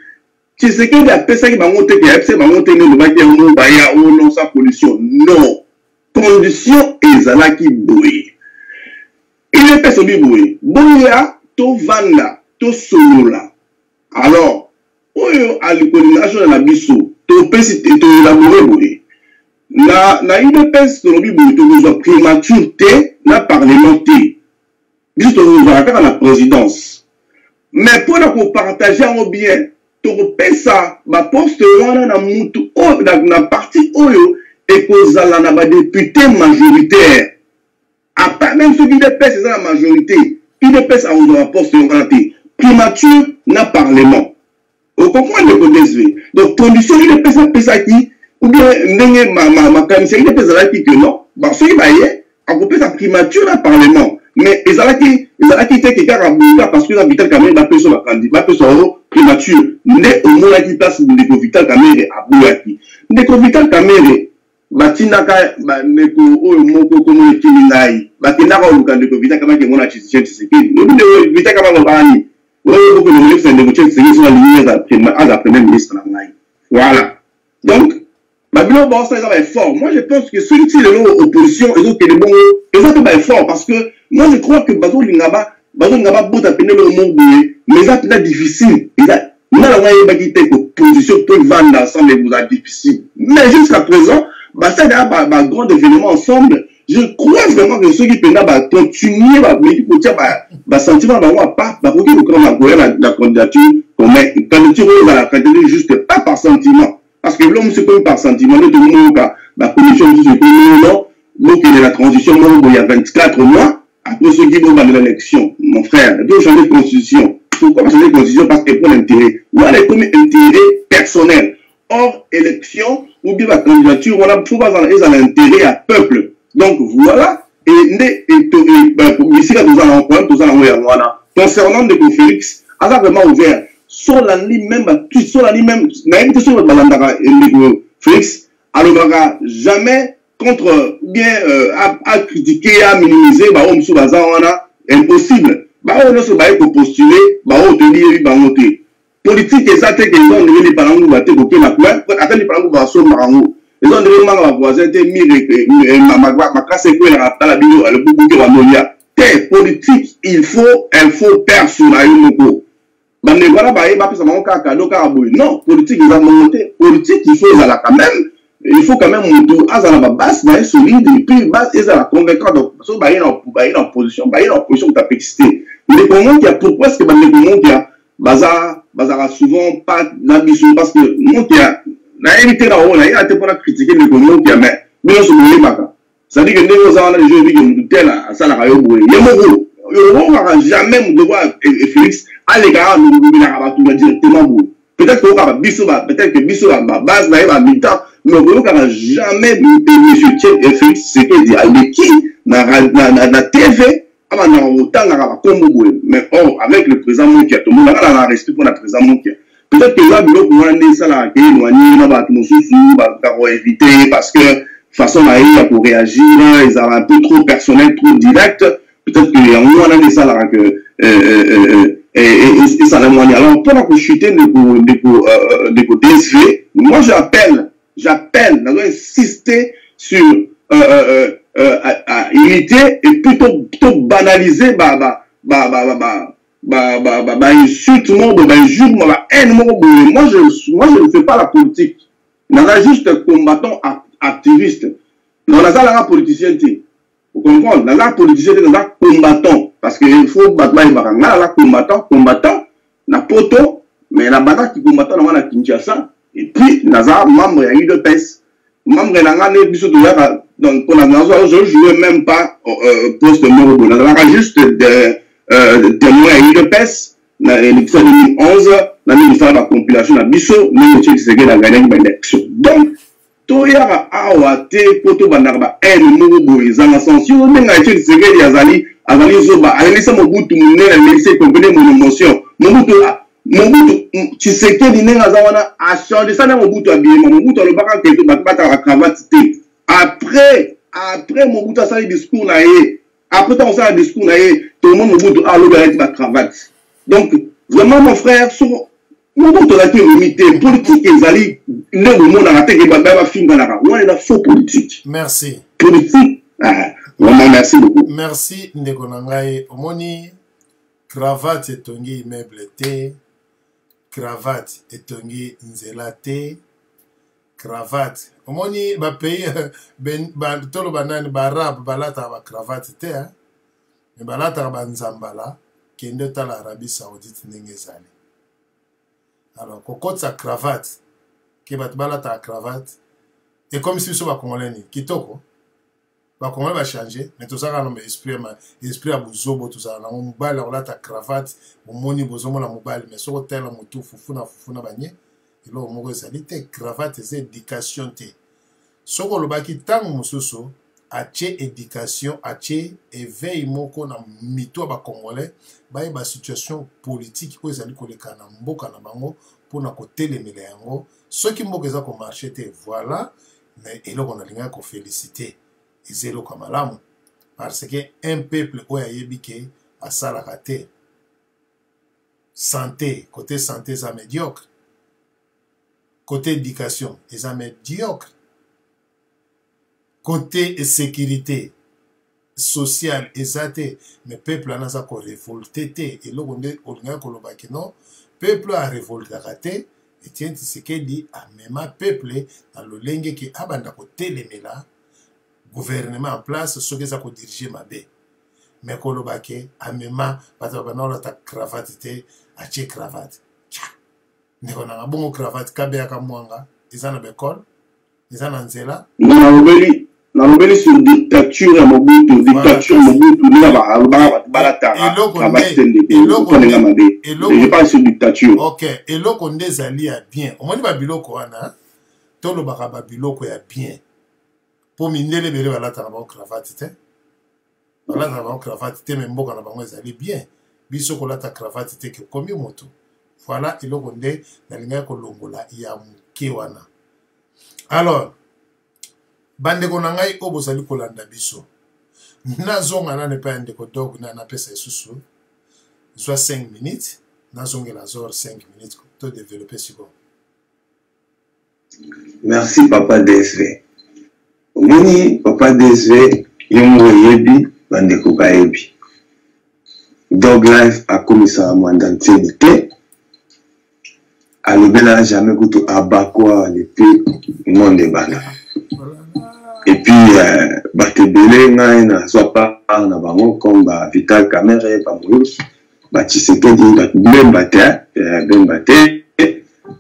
c'est ce que la personne qui m'a monté que FC m'a monté le bac ou baya ou non sa pollution non condition ezala qui bouille il est personne bouille bouilla to vanda to solola alors oyo à l'économisation de la biso to pesi to élaborer bouille na UDPS to lobi bouille to nous primaturité na parlementaire juste nous à la présidence mais pour nous partager en bien ça ba poste wana na mutu o na parti oyo et kozala na ba député majoritaire à part même ceux qui dépassent la majorité qui dépassent à un poste orienté primature na parlement au comprendre le côté donc condition il dépasse ça qui ou bien ndenge ma commission il dépasse là qui que non ba ceux qui bailler à couper sa primature na parlement mais ezalaki te kaka buka parce que la Vital Kamerhe ba peso ba candidat ba peso primature ne omona ki place ndeko Vital Kamerhe abuyaki ndeko Vital Kamerhe batinaka ba ndeko oyo moko komo ekili ngai batinaka oluka ndeko Vital Kamerhe ngona Tshisekedi ndeko Vital Kamerhe bani oyo boko le ministre ndeko Tshisekedi sur la ligne à premier ministre na ngai voilà donc Babylon bon ça va être fort. Moi je pense que celui qui est l'opposition et donc que les bons ils vont être fort parce que moi je crois que Bazo Lingaba bazo ngaba bota pene le monde mais ça peut être difficile ça na la moyen ba quitter position pour vendre ensemble vous a difficile mais jusqu'à présent bah ça ba grand événement ensemble je crois vraiment que ceux qui peuvent continuer à sentiment pas la candidature comme candidature la candidature juste pas par sentiment parce que l'homme c'est comme par sentiment tout le monde la commission donc il y a la transition il y a 24 mois après ceux qui vont dans l'élection mon frère il faut changer de constitution pourquoi changer de constitution parce que pour l'intérêt ou alors comme intérêt personnel hors élection ou bien la candidature on a faut pas dans l'intérêt à peuple. Donc voilà, et ici là nous allons prendre tout ça concernant de Félix, a vraiment ouvert sur la ligne même sur la ligne même n'importe sur le Félix alors jamais contre bien à critiquer à minimiser bah on sous bazar on a impossible bah on se va pour postuler bah on tenir bah on te politique et ça c'est que on devait les parents nous battre pour que la quoi attendre les parents va sur marango ils ont devenu ma voisin te mire ma casse que la vidéo le beaucoup que va molia te politique il faut personnel moko bande voilà ba e ba pesa mon ka cadeau ka boy non politique ils ont monté politique il faut ça quand même il faut quand même monter à la base mais solide et puis base et ça convaincant donc so ba en position ta pexité les comment qui a pourquoi est-ce que bande comment qui a bazar souvent pas l'ambition parce que mon qui a na évité là on a été pour critiquer le comment qui a mais on se met pas ça dit que nous on a les jeux vidéo tel ça la yo boy on va jamais devoir Félix aller gars nous va tout directement peut-être que biso va base va mi-temps mais on va jamais monsieur Félix c'est que dit avec qui na TV mais or avec le président Mokia tout le monde a un respect pour le président Mokia peut-être que là biloko wana ça là que éloigné na ba mosusu ba éviter parce que façon là pour réagir ils ont un peu trop personnel trop direct peut-être que on a ça là que et ça la moyen alors pour que chuter de côté DSV moi j'appelle nous allons insister sur à imiter et plutôt banaliser insulte injure haine moi je ne fais pas la politique on a juste combattant activiste on a ça politicien vous comprenez on a politicien on a combattant parce que il faut battre la combattant na poto mais la bataille qui combattant na Kinshasa et puis on a membre ya UDPS membre na ngane biso to ya donc pour la raison je jouais même pas poste numéro 2 on a juste témoin à UDPS dans l'élection 2011 la ministère de la compilation na biso mais c'est que la gagné l'élection donc to ya awate poto banaba moko boye zanga sensio menga c'est que yazali zoba alisa mobutu munene laisser comprendre mon émotion Mobutu Tshisekedi nenga zawana a changé ça na Mobutu abiyema Mobutu alobaka ke bataka la cravate te après Mobutu a sali discours na ye après on sali discours na ye tout le monde Mobutu a lobe avec la cravate donc vraiment mon frère sur Mobutu a été limité politique ezali ne monde na teke ba finga na on est la faux politique merci politique vraiment merci beaucoup merci ndeko nangai omoni cravate etongi immeuble te cravate etongi nzela te cravate omoni ba pays ba tolo banani ba arabe balata ba cravate te mais balata ba nzambala kende tala Arabie Saoudite ndenge ezali alors kokotsa cravate ke bat balata cravate et comme si so ba congolais kitoko ba congolais va changer mais tout ça quand on esprit à bozobo tout ça na mobile on lata cravate omoni bozomo la mobile mais so tela mutu fufuna banye ilo moko ezali te cravate c'est éducation te soko lobaki tango mususu ache éducation ache éveil moko na mito ba congolais ba situation politique ko ezali koleka na mboka na bango pona ko telemela yango soki mboka eza ko marcher te voilà mais eloko na linga ko féliciter ezelo kamalamu parce que un peuple oya yebike asalaka te santé côté santé ça médiocre côté éducation ça médiocre côté sécurité social ezate mais peuple anaza ko révolté té et lokonde olinga ko lobaki non peuple a révolté raté Etienne Tshisekedi a même peuple dans le lenge qui abanda ko telemela gouvernement en place ce que ça ko diriger mabe mais ko lobaki a même bata bana ta cravate té a che cravate ndeko na bongo cravate kabe ya kamwanga ezana bekol ezana nzela na lobeli sur dictature ya Mobutu dictature Mobutu nina balatara je parle sur dictature. Ok, eloko nde ezali ya bien omoni babiloko wana tolobaka babiloko ya bien po mindele bele balataka bango cravate te balataka bango cravate te me mboka na bango ezali bien biso kolata cravate te ke komi moto voilà eloko nde nalingaki kolongola ya moke wana. Alors bandeko na ngai oyo bozali kolanda biso nazonga nane mpe ya ndeko dog na napesa esusu zwa 5 minutes nazongela zor 5 minutes to développer siko. Merci papa DSV. Omoni papa DSV yongo yebi bandeko bayebi Dog Life akomisa mwandantieni te alobela jamais kutu abakwa lepi monde bana. Et puis, Batebele, n'a soit pas en bango comme Vital Kamere, Moïse, Tshisekedi, Ben Baté,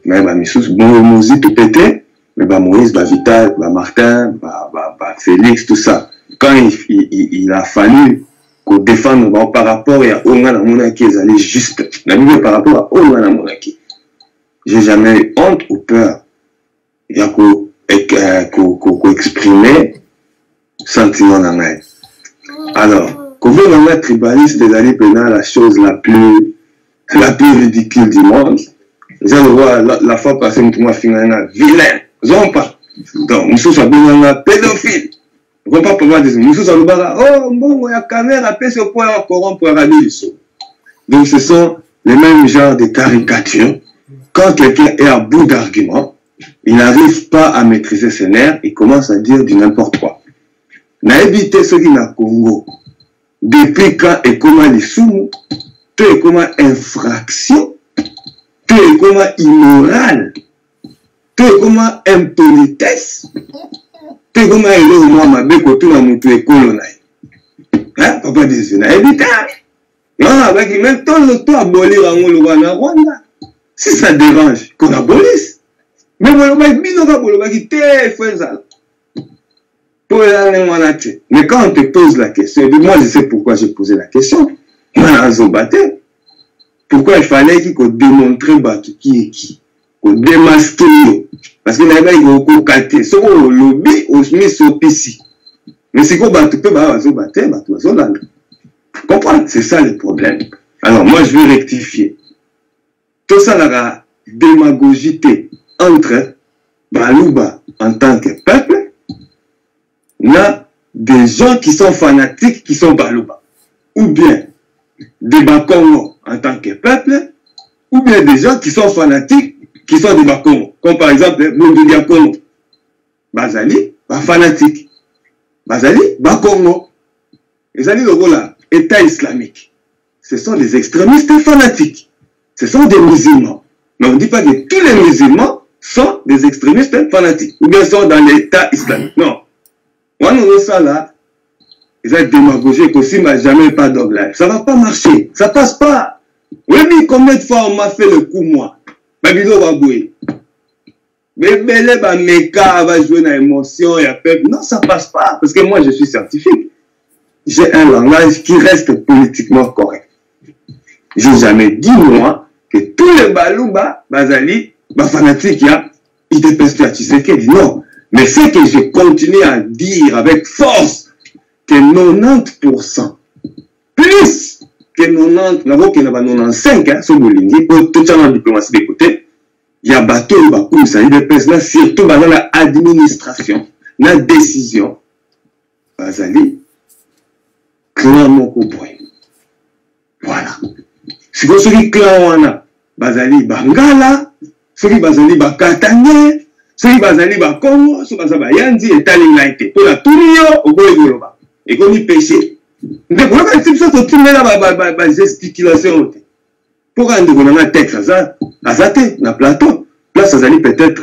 mais Missous, Moïse tout pété, mais Moïse, Vital, Martin, Félix, tout ça. Quand il a fallu qu'on défende par rapport à Onga Monaki, ils allaient juste, la Bible par rapport à Onga Monaki. J'ai jamais eu honte ou peur. Il y a qu'on exprimer sentiment dans l'air. Alors, quand vous avez tribaliste des années pénales, la chose la plus ridicule du monde, vous allez voir la fois passée, nous avons fini un vilain, non pas. Donc, nous sommes un pédophile. Vous ne pouvez pas pouvoir dire, nous sommes oh, bon, il y a caméra, après ce point, on corrompt pour rader. Donc, ce sont les mêmes genres de caricatures. Quand quelqu'un est à bout d'arguments, il n'arrive pas à maîtriser ses nerfs, il commence à dire du n'importe quoi. N'a évité ce qui n'a Congo. Depuis quand et comment les sous, tout est comme infraction, tout est comme immoral, tout est comme impolitesse, tout est comme élo moi ma beko tout la mutu école hein papa dit n'a évité. Non avec même tout le temps abolir en Rwanda. Si ça dérange qu'on abolisse. Mais quand on te pose la question, moi je sais pourquoi j'ai posé la question. Pourquoi il fallait qu'on démontre qui est qui, qu'on démasque. Parce que là, il y a un côté, c'est au lobby, au Smith, au PC. Mais c'est qu'on va te comprendre, c'est ça le problème. Alors moi je vais rectifier. Tout ça, la démagogité entre Baluba en tant que peuple, là, des gens qui sont fanatiques qui sont Baluba, ou bien des Bakongo en tant que peuple, ou bien des gens qui sont fanatiques qui sont des Bakongo, comme par exemple Bundulia Kongo, Bazali, fanatique, Bazali, Bakongo, Bazali le là, État islamique, ce sont des extrémistes fanatiques, ce sont des musulmans. Mais on ne dit pas que tous les musulmans sont des extrémistes fanatiques, ou bien sont dans l'État islamique. Non. Moi, nous ça là, ils ont démagogié qu'aussi m'a jamais pas Dog Life. Ça va pas marcher. Ça passe pas. Oui, mais combien de fois on m'a fait le coup, moi? Babilo va bouiller. Mais Bélé va méca, va jouer dans l'émotion, il y a peuple. Non, ça passe pas. Parce que moi, je suis scientifique. J'ai un langage qui reste politiquement correct. J'ai jamais dit, moi, que tous les Balouba, Bazali, fanatiques, ils dépassent à Tshisekedi. Non. Mais c'est que je continue à dire avec force que 90%, plus que 90, n'avons que 95, sur Bolingi, pour tout ça dans la diplomatie des côtés, il y a bateau, il y a beaucoup, ça, il dépasse là, surtout dans l'administration, la décision. Bazali, clairement, voilà. Si vous avez clan, Bazali, Bangala, celui Bazali, Bakatanye, celui Bazali, Bakongo, celui Bazali, Yandi, et Talingaïté. Pour la Tourio, au Boégoloba. et qu'on y péché. Mais pour la type ça, tout le monde gesticulation. Pour rendre on a un texte, ça, na plateau. Là, ça allait peut-être,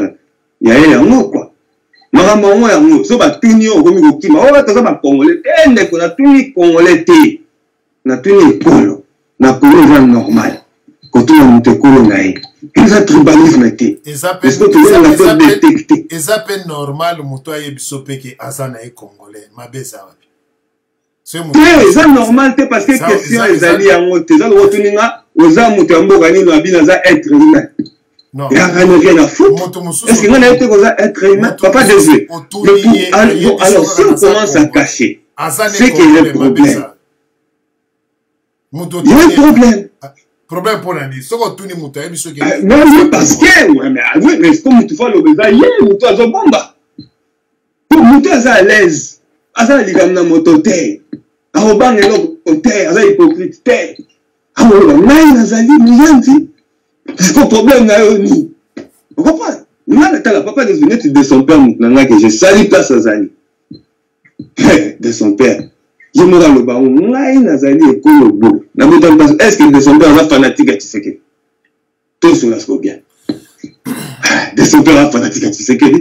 il y a un mot, quoi. Normalement, il y a un mot. So, tout n'y a pas de qui m'a dit, ça, congolais, on a tout n'y congolais, on a tout n'y colo. On a colo normal. Quand on a monté colo, ils ont tribalisme été. Est-ce que tu as fait détecter? Et ça peut normal, moto aye bisope ki azana e congolais. Ma beza wapi. C'est normal parce que question est allée en haut. Tu as retenu là, aux âmes où tu as mogani na bina za être humain. Non. Il n'y a rien à foutre. Est-ce qu'il y a été comme ça être humain? Papa Jésus. Alors si on commence à cacher, c'est qu'il y a un problème. Il y a un problème. Problème pour l'année. Ce qu'on tourne moto, il y a non, parce que, mais comme tu fais le béza, il y a un moto à bomba. Pour moto à l'aise, à ça, il y a un moto terre. À Oban et l'autre terre, à ça, hypocrite terre. À Oban, il y a un parce que le problème, il y a on comprend? Papa de son père, que j'ai sali place à Zali. De son père. Je me rends le baron, est-ce que de son père est fanatique à Tshisekedi? Tout cela se bien. De son père est fanatique à Tshisekedi.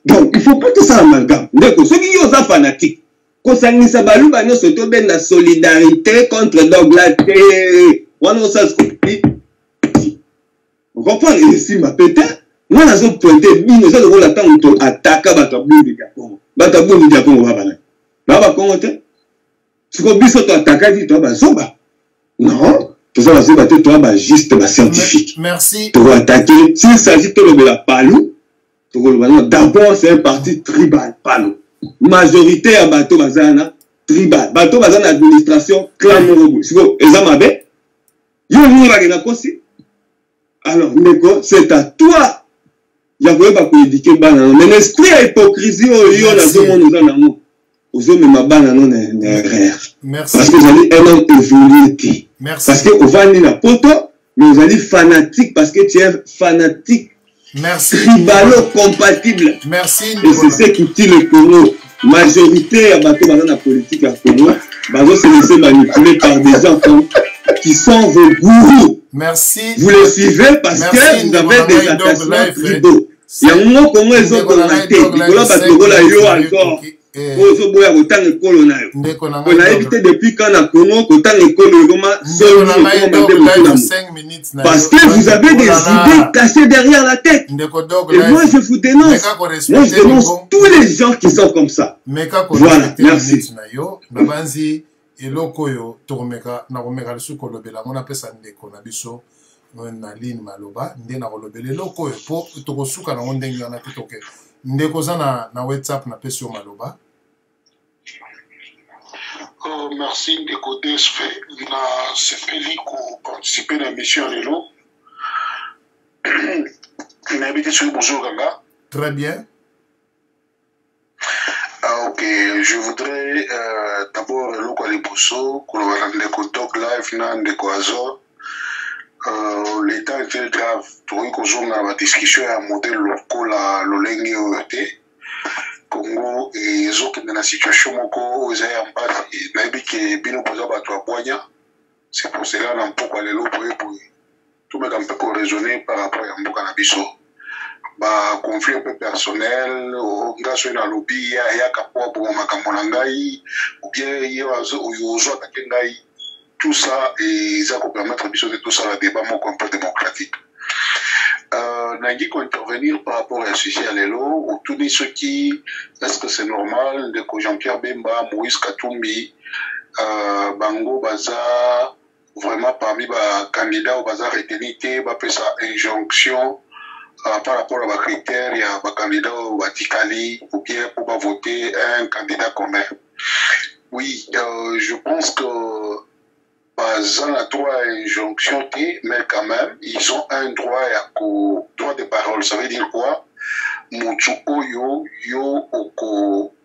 Donc, il ne faut pas tout ça amalgame. Ceux qui sont fanatiques, quand ça n'y a pas de surtout la solidarité contre Douglas. On ça se copie. Vous comprenez? Ici, ma pété, moi, je vais pointer, nous allons l'attendre pour attaquer Batabou du Japon. Batabou du Japon, va pas. Va pas si vous avez attaqué, tu vas zoba. Non, tu vas zoba, tu vas juste scientifique. Merci. Tu vas attaquer. S'il s'agit de la palou, d'abord, c'est un parti tribal, palou. Majorité à Bateau Bazana, tribal. Bateau Bazana, administration, clan Morobo. Si vous avez alors, c'est à toi. Il y a pas pour éduquer banane. Mais l'esprit à hypocrisie, il y a nous aux hommes ma banane n'est rare. Merci. Parce que vous allez un homme évolué. Merci. Parce que vous allez la poto, mais vous allez fanatique parce que tu es fanatique. Merci. Tribalo compatible. Merci. Et c'est ce qui tue le Congo. Majorité à bateau dans la politique à Congo, bateau se laisser manipuler par des gens qui sont vos gourous. Merci. Vous les suivez parce que vous avez des attachements tribaux. Il y a un moment comment ils ont connecté. Nicolas Batogola yo encore. On a évité depuis quand on a Congo, autant l'école parce que vous avez des idées cachées derrière la tête. Et moi je vous dénonce. Moi je dénonce tous les gens qui sont comme ça. Voilà, merci. eloko oyo tokomeka na komeka lisusu kolobela ngo napesa ndeko na biso na ligne maloba nde na kolobela eloko oyo po tokosuka nango ndenge wana te toke ndeko oza na whatsapp napesi yo maloba. Merci ndeko DSF na sepeli koparticipe na mission lelo nayebi te soki bozokanga. Très bien. Ok, je voudrais d'abord l'oko aliboso koloba ndeko Dog Live na ndeko Azor. L'état est très grave. Tokoki kozonga ba discussion ya modèle lokola lolenge oyo te. Congo ezokende na situation moko oyo eza ya mpasi nayebi ke bino boza bato ya bwanya. C'est pour cela na mpoko lelo boyeboye tomeka mpe koraisonner par rapport ya mboka na biso. Ba conflit un peu personnel nga so na lobby ya kapo pour makambo na ngai ou bien ye ozo attaquer ngai, tout ça et ça peut permettre biso de tout ça la débat moko un peu démocratique. Nangi ko intervenir par rapport à ce sujet à lelo ou tout ce qui est-ce que c'est normal de que Jean-Pierre Bemba, Moïse Katumbi bango baza vraiment parmi ba candidats au baza retenité ba pesa injonction par rapport à ma critères, il y a un candidat au Vaticali ou bien pour voter un candidat commun. Oui, je pense que ils ont droit à injonction, mais quand même, ils ont un droit de parole. Ça veut dire quoi? Mouchouko yo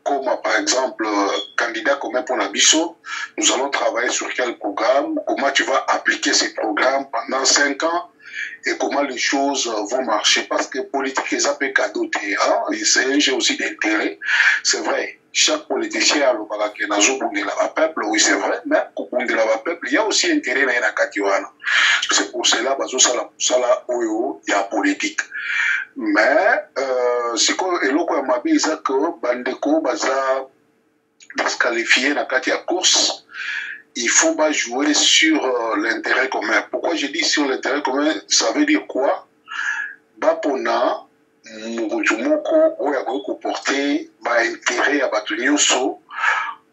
comme par exemple candidat commun pour la Bisso, nous allons travailler sur quel programme, comment tu vas appliquer ces programmes pendant 5 ans. Et comment les choses vont marcher. Parce que politique, c'est un peu cadeau. C'est un jeu aussi d'intérêt. C'est vrai. chaque politicien a le bagaké nazo bundela ba peuple, oui c'est vrai, mais pour bundela ba peuple, il y a aussi intérêt na ina katiwana. C'est pour cela bazo sala oyo ya politique. Mais c'est quoi eloko ya mabe isa que bandeko baza disqualifié na kati ya course. Il faut pas jouer sur l'intérêt commun. Pourquoi je dis sur l'intérêt commun? Ça veut dire quoi? Bapona Moko oya porter intérêt à Batunyoso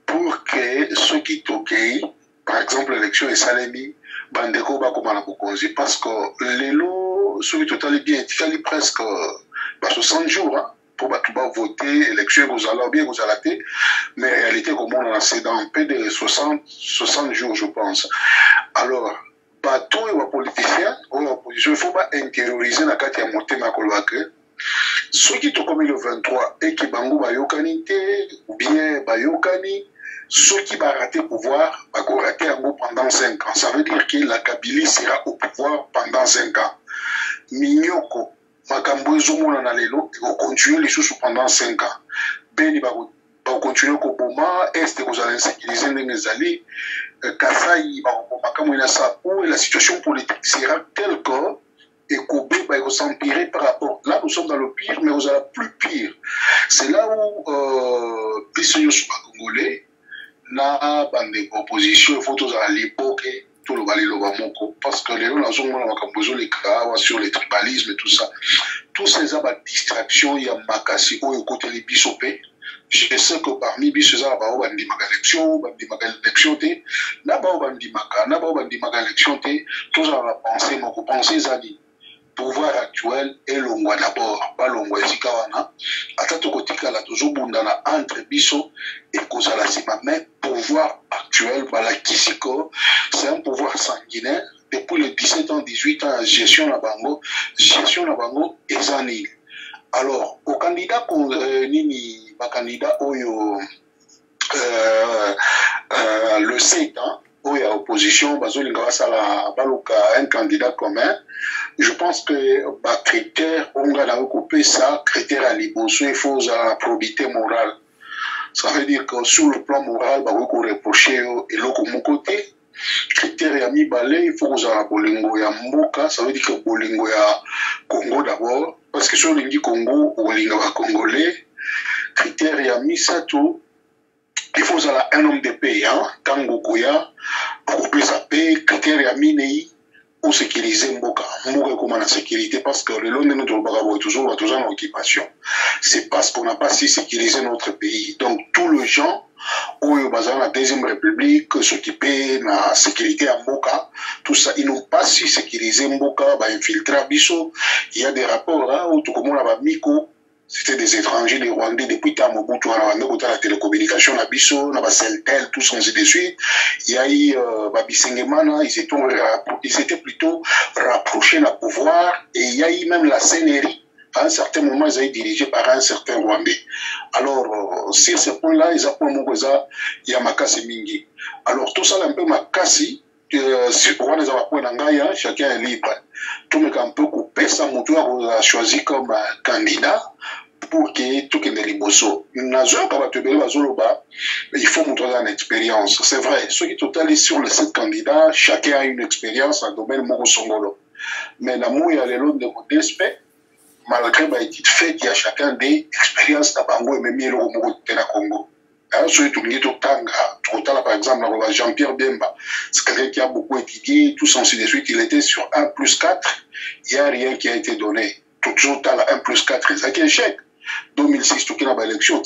pour que ceux qui toquent, par exemple l'élection est salemi, bandeko bakomana bokonzi parce que l'élo ceux qui total bien il presque 60 jours hein, pour voter élection vous allez bien vous allez mais en réalité comme on a c'est dans peu de 60 jours je pense. Alors bateau et politiciens ou l'opposition il faut pas intérioriser la carte à monter ma colvaque. Ceux qui sont commis le 23 et qui bango bayokani ou bien bayokani, ceux qui vont rater le pouvoir, vont rater pendant 5 ans. Ça veut dire que la Kabylie sera au pouvoir pendant 5 ans. Mignoko, Makambo Zomona Nalelo, ils vont continuer les choses pendant 5 ans. Beni va continuer au Boma, Est, vous allez sécuriser les alliés, Kasaï, Makambo Inasapo, et la situation politique sera telle que et Kobe va s'empirer par rapport. Là, nous sommes dans le pire, mais vous allez plus pire. C'est là où, Bissoyo Congolais, na bande opposition, il faut tous à l'époque, tout le Valais Lobamoko, parce que les gens, les cas sur les tribalismes et tout ça, tous ces abats de distraction, il y a Makasi, ou côté les Bissopé. Je sais que parmi Bissopé, il y a élection, tous à la pensée, mon pensée, Zani. Pouvoir actuel et l'ongwa d'abord, pas l'ongwa zikawana. Atato kotika la toujours bundana entre biso et kozala sima. Mais pouvoir actuel, bala kisiko, c'est un pouvoir sanguinaire. Depuis les 17 ans, 18 ans, gestion na bango et zanil. Alors, au candidat nini, ba candidat oyo, le 7 ans, où il y a opposition, un candidat commun. Je pense que les critères, on va recouper ça, critères à l'ibonso, il faut la probité morale. Ça veut dire que sur le plan moral, on va reprocher et l'autre mon côté. Critères à mi balé, il faut que la bolingo ya mboka, ça veut dire que bolingo ya Congo d'abord, parce que sur le Congo, bolingo ya congolais. Critères à mi sato. Il faut un homme de paix, hein, Tango Koya, pour que ça paye, critères à minei, pour sécuriser Mboka. Mboka comment la sécurité, parce que le long de notre bagage toujours en occupation. C'est parce qu'on n'a pas si sécurisé notre pays. Donc, tous les gens, où il y a la deuxième république, s'occuper de la sécurité à Mboka, tout ça, ils n'ont pas si sécurisé Mboka, infiltrer Bisso. Il y a des rapports, hein, où tout le monde a Miko. C'était des étrangers, des Rwandais, depuis Tamobutu, la télécommunication, la Bisso, la Celtel, tout ça, ainsi de suite. Il y a eu Babisengemana, ils étaient plutôt rapprochés du pouvoir, et il y a eu même la CNRI. À un certain moment, ils ont été dirigés par un certain Rwandais. Alors, sur ce point-là, ils ont dit il y a Makasi Mingi. Alors, tout ça, un peu Makasi, chacun est libre. Tout le monde un peu coupé, ça a choisi comme candidat pour que tout le monde il faut montrer une expérience. C'est vrai, ceux qui totalent sur les 7 candidats, chacun a une expérience dans le domaine de Songolo. Mais dans le il y a l'autre de respect, malgré les fait qu'il y a chacun des expériences dans Bango et même le Congo. Par exemple, Jean-Pierre Bemba, c'est quelqu'un qui a beaucoup étudié, tout ça, ainsi de suite. Il était sur 1+4, il n'y a rien qui a été donné. Toujours à la 1+4, c'est un échec. 2006, tout qui a l'élection,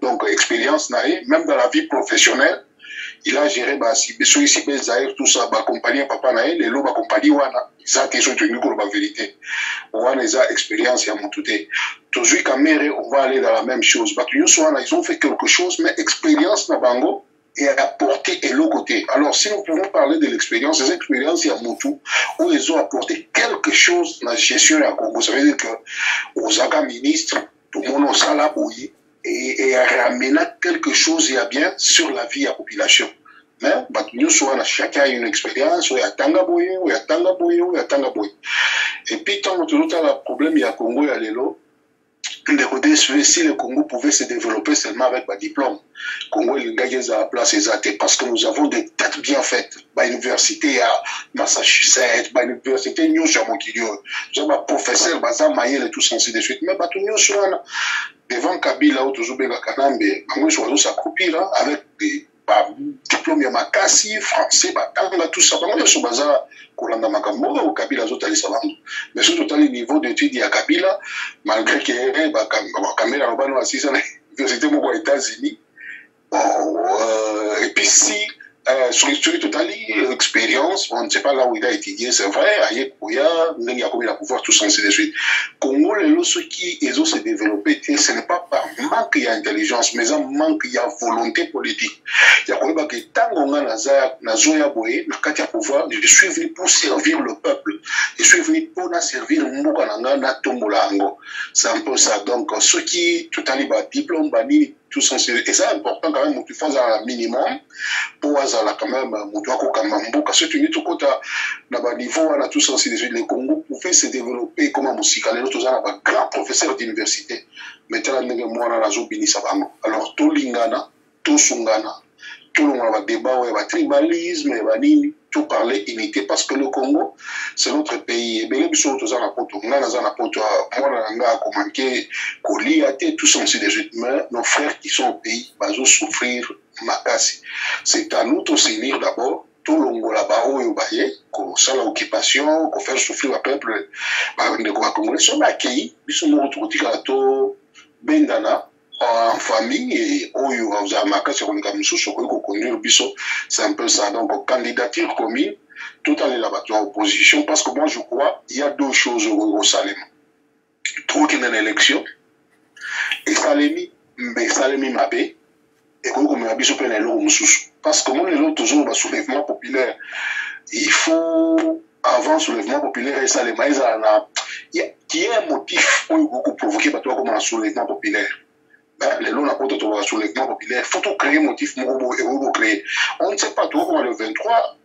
donc expérience, même dans la vie professionnelle, il a géré tout ça, compagnie papa naï, les lots, compagnie wana, ils ont été soutenus pour la vérité. Wana, ils ont expérience, ils ont tout été. Toujours on va aller dans la même chose. Ils ont fait quelque chose, mais expérience na bango et apporté et l'autre côté. Alors, si nous pouvons parler de l'expérience, ces expériences, il y a Moutou, où ils ont apporté quelque chose dans la gestion de la Congo. Ça veut dire que aux aga ministres, tout le monde a salabouillé et ramené quelque chose, il y a bien, sur la vie de la population. Mais, chacun a une expérience, il y a Tangaboye, il y a Tangaboye, il y a Tangaboye. Et puis, tant que tout le problème, il y a Congo, il y a l'élo. de côté, si le Congo pouvait se développer seulement avec un diplôme, Congo, il gagne la place exacte parce que nous avons des têtes bien faites. L'université à Massachusetts, l'université New Jamokilio, j'ai un professeur, Baza Mayel et tout ça, ainsi de suite. Mais New Swan, devant Kabila, ou toujours Bega Kanambe, Bango Soado s'accroupir avec des diplômes Yamakasi, français, Batanga, tout ça. Bango Soado Baza, Kolanda Makambo, ou Kabila Zotali Sabango. Mais sur total niveau d'études à Kabila, malgré que Kamera Robano a 6 ans, l'université aux États-Unis. Et puis si sur l'histoire totale, expérience, on ne sait pas là où il a étudié, c'est vrai, ailleurs, il y a combien de pouvoir, tout ça, ainsi de suite. Congo, ceux qui ont se développé, ce n'est pas par manque d'intelligence, mais un manque de volonté politique. Il y a quand même que tant qu'on a Nazoya Boé, le pouvoir, je suis venu pour servir le peuple. Je suis venu pour servir Moukananga, Natombolango. C'est un peu ça. Donc, ceux qui, tout à l'heure, diplôme, bani, tout ça, et c'est important quand même, tu fais un minimum pour avoir quand même, tu as quand même, parce que tu dis tout côté, là-bas, niveau, on a tout ça, les Congo pouvaient se développer comme un musical, et nous avons un grand professeur d'université. Maintenant, nous avons la Zobini Sabano. Alors, tout l'ingana, tout sungana, tout le monde va débat, il va tribalisme, il va tout parler unité, parce que le Congo, c'est notre pays. Et bien, les bisous, tous en apportent, on a un apporte, moi, on a commenté, Koliate, tout ça, ainsi de suite. Mais nos frères qui sont au pays, vont souffrir, Makasi. C'est à nous de s'unir d'abord, tout le monde là-bas, où il va y aller, qu'on sent l'occupation, qu'on fait souffrir le peuple, de quoi Congolais, sont accueillis, ils sont retrouvés à tout, Bendana, en famille et c'est un peu ça. Donc, candidature commune, tout à l'heure, opposition, parce que moi, je crois il y a deux choses au Salem. Trop qu'il y a une élection, et Salemi, mais Salemi Mabé, et comme on a besoin de l'eau, parce que moi, les autres, toujours, le soulèvement populaire, il faut, avant le soulèvement populaire, et Salemi, il y a un motif pour provoquer comme un soulèvement populaire. Les lois n'apportent sur l'événement populaire. Il faut créer un motif et créer. On ne sait pas trop comment le 23,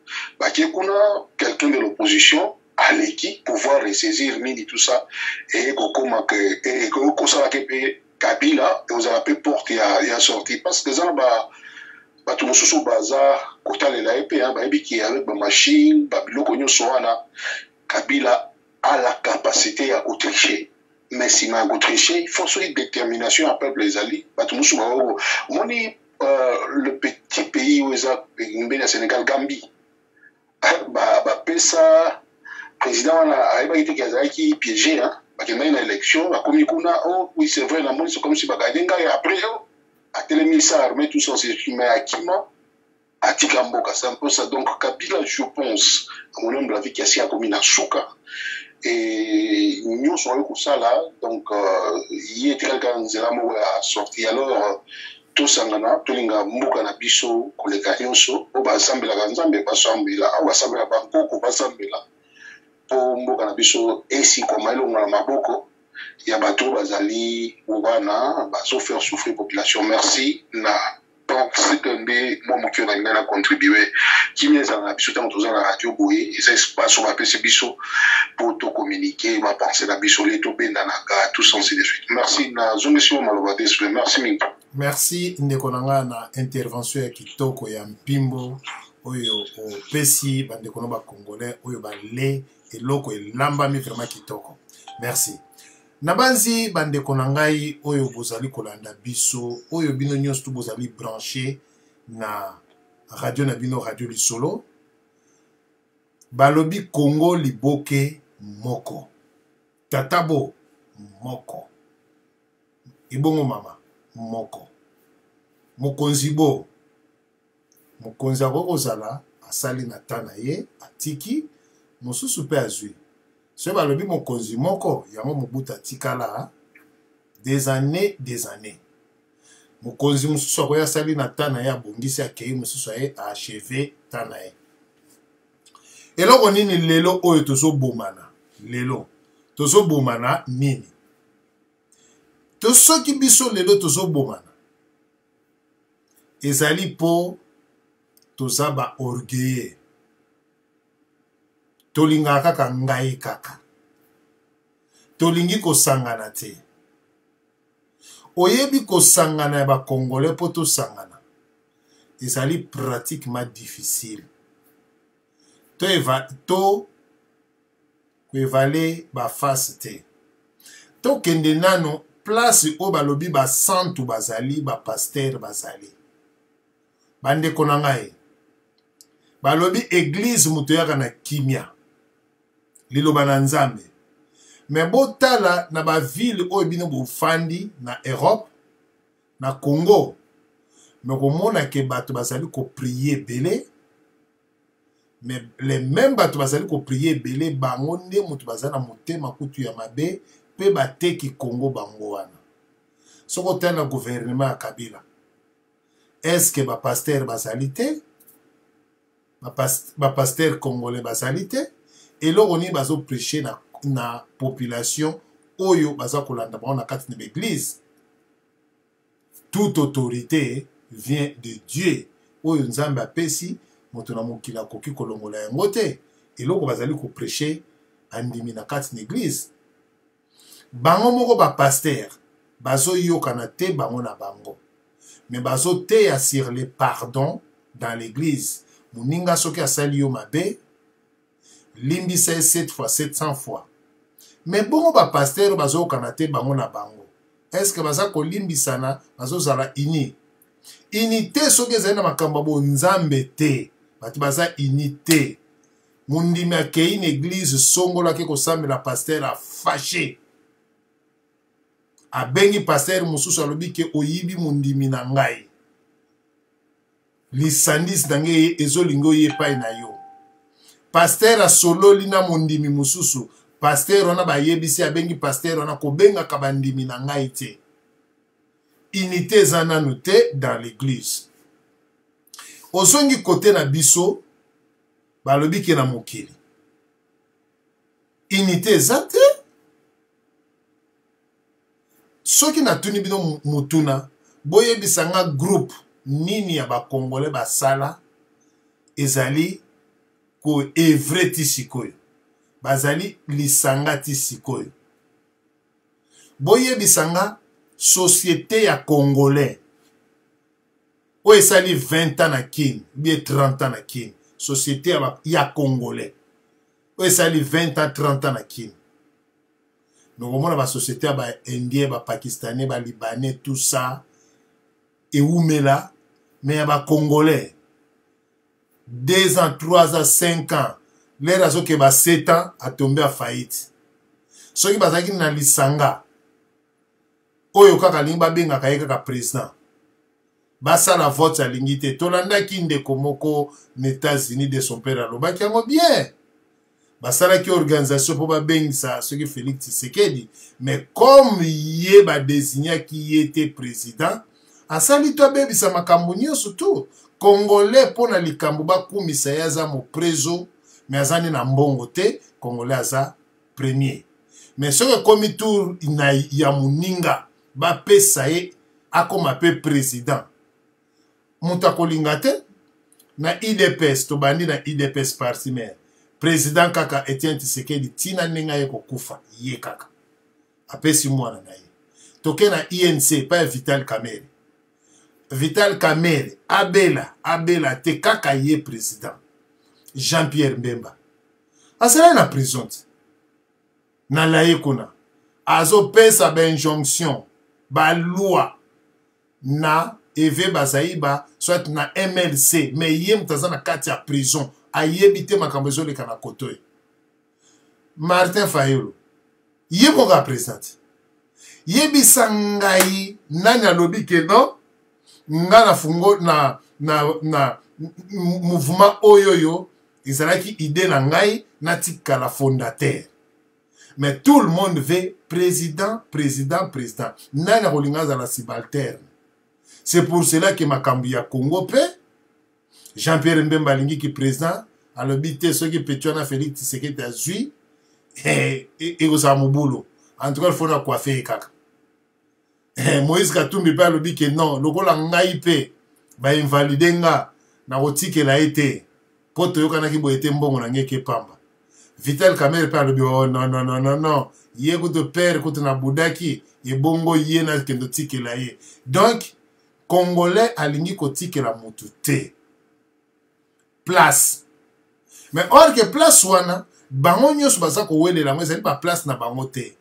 qu'on a quelqu'un de l'opposition à l'équipe pouvoir ressaisir mini tout ça et qu'on ça Kabila et on a pu porter à sortir parce que ça tout le monde au bazar côté de la EP qui avec ma machine babilo konyo soana Kabila a la capacité à tricher. Mais si ma tricher, il faut une détermination à peuple les alliés. On est le petit pays où ils ont Sénégal, Gambie. Pesa président a été piégé, hein. Il y a une élection, oui c'est vrai, c'est comme si et après, à télémissa armé, tout ça, mais à Kima, à Tikamboka, c'est un peu ça. Donc, Kabila, je pense, à mon humble avis, qu'il y a comme une Souka. Et nous sommes comme ça là, donc il y a quelqu'un qui a sorti alors tout ça, tout le monde a biso, les gagnons, au basambela, ganzambe, basambela, au basambela, bangoko, basambela, pour mboka na biso, et si comme elle on a maboko, il y a bateau, bazali, ouana, baso faire souffrir la population. Merci, na. Donc, c'est que moi, qui a contribué, qui m'est dans la biso, dans la radio, et ça espace, on va appeler ce biso pour te communiquer, on va penser la biso, les tobé, nanaka, tout ça, ainsi de suite. Merci, na zone sur Malobade, merci, Minka. Merci, Ndekonanga, na intervention ya kitoko ya mpimbo, oyo, o pesi, bandekonoba congolais, oyo, ba le, et loko, et lamba, mi vraiment kitoko. Merci. Nabanzi bandeko na ngai oyo bozali kolanda biso oyo bino nyonso tu bozali branché na radio na bino radio lisolo balobi Congo liboke moko tatabo moko ibongo mama moko mokonzi bo mokonzi akozala asali na tana ye atiki mosusu pe azwi. Ce balobi mokonzi moko yango mobuta tikala des années. Mokonzi mususu akoya sali na tana ya bongisi akei mususu aye a achevé tana ye. Eloko nini lelo oyo tozo bomana? Lelo tozo bomana nini? To soki biso lelo tozo bomana. Ezali po toza ba orgueil. Tolinga kaka ngai kaka. Tolingi kosangana te. oyebi kosangana ya bakongolais mpo tosangana ezali pratiquement difficile to koevale bafase te tokende nano place oyo balobi basantu bazali bapaster bazali bandeko na ngai balobi eglize moto yaka na kimia liloba na nzambe me botala na bavile oyo bino bofandi na Europe na Congo me komona ke bato bazali koprie ebele mais les mêmes bato bazali koprie ebele bango nde moto bazali na motema kutu ya mabe mpe bateki Congo bango wana soko otala na gouvernement ya Kabila eske bapaster bazali te bapaster congolais bazali te eloko nini bazopreche na population oyo baza kolanda bango na kati na l'église. Toute autorité vient de Dieu oyo nzambe apesi moto na mokili akoki kolongola yango te eloko bazali kopreche andimi na kati na église. Bango moko bapaster bazoyokana te bango na bango mais bazoteya sur le pardon dans l'église. Moninga soki asali yo mabe limbisa 7 fois 700 fois mais bongo bapaster bazokana te bango na bango. Est-ce que baza kolimbisana bazozala ini unité soki ezali na makambo bo nzambe te bato baza unité. Mondimi akei na église songolaki kosambela paster afashe abengi paster mosusu alobi ke oyibi mondimi na ngai lisandisi na ngai ezolingi oye epai na yo. Paster asololi na mondimi mosusu paster wana bayebisi abengi paster wana kobengaka bandimi na ngai te. Unité eza nanu te dans l'église. Ozongi kote na biso balobi ke na mokili unité eza te. Soki natuni bino mutuna boyebisanga groupe nini ya bakongolais basala ezali ko evre ti sikoyo bazali lisanga ti sikoyo. Boyebisanga société ya congolais oyo esali 20 ans na kini bie 30 ans na kini société ya congolais oyo esali 20 ans 30 ans na kini. Nokomona ba société ya ba indien ba pakistanais ba libanais tout ça eumela mais ya ba congolais 2 ans 3 ans 5 ans l'air azoke ba 7 ans a tombé à faillite. Soki bazaki na lisanga oyo kaka lingi babengaka ye kaka président basala vote alingi te tolandaki ndeko moko na États-Unis de son père alobaki yango bien basalaki organisation mpo babengisa soki Félix Tshisekedi mais comme ye badesignaki ye te président asali to abebisa makambo nyonso tu congolais mpo na likambo bakumisa ye aza moprezo mais azani na mbongo te congolais aza premier mais soki ekomi tour ya moninga bapesa ye akoma mpe président moto akolinga te. Na IDPS tobandi na IDPS parti maire président kaka Etienne Tshisekedi tina ndenge ye kokufa ye kaka apesi mwana na ye. Toke na INC pa Vital Kamerhe. Vital Kamerhe abela te kaka ye président. Jean-Pierre Mbemba azali na prison te na laye kuna azopesa ba injonction ba loi na eve bazaiba soit na MLC mais ye mutaza na kati ya prison ayebi te makambo ezoleka na koto ye. Martin Fayulu ye moka président yebisa ngai nani alobi ke non nga na fungo na mouvement oyoyo ezalaki idée na ngai natikala fondateur mais tout le monde veut président nani akolinga azala subalterne. C'est pour cela que makambo ya Congo pe Jean-Pierre Mbemba alingi ki président alobi te soki Petwana Félix Tshisekedi azwi ekozala mobulu en tout cas il faut na coiffer kaka. Moïse Katumbi pe alobi ke non lokola ngai pe ba invalide nga na kotikela ete po toyokanaki boye te mbongo na ngeke pamba Vital Kamerhe pe alobi oh non non non non non ye kuto père kuto na budaki ye bongo ye na kendo tikela ye. Donc Congolais alingi ko tikela mutu te place. Mais or que place wana bango nyos baza ko welela ngo ezali ba place na bango te.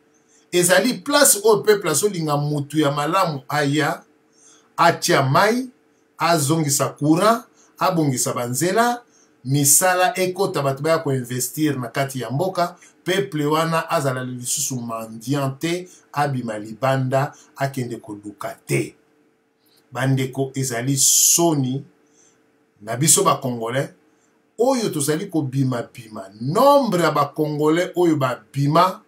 Ezali place au peuple aso linga mutu ya malamu aya atia mai azongisa courant abongisa banzela misala ekota bato baya ko investir na kati ya mboka peuple wana azala lisusu mandiante abima libanda akende koluka te. Bandeko ezali soni na biso ba Congolais oyo tozali ko bima bima nombre ya ba Congolais oyo ba bima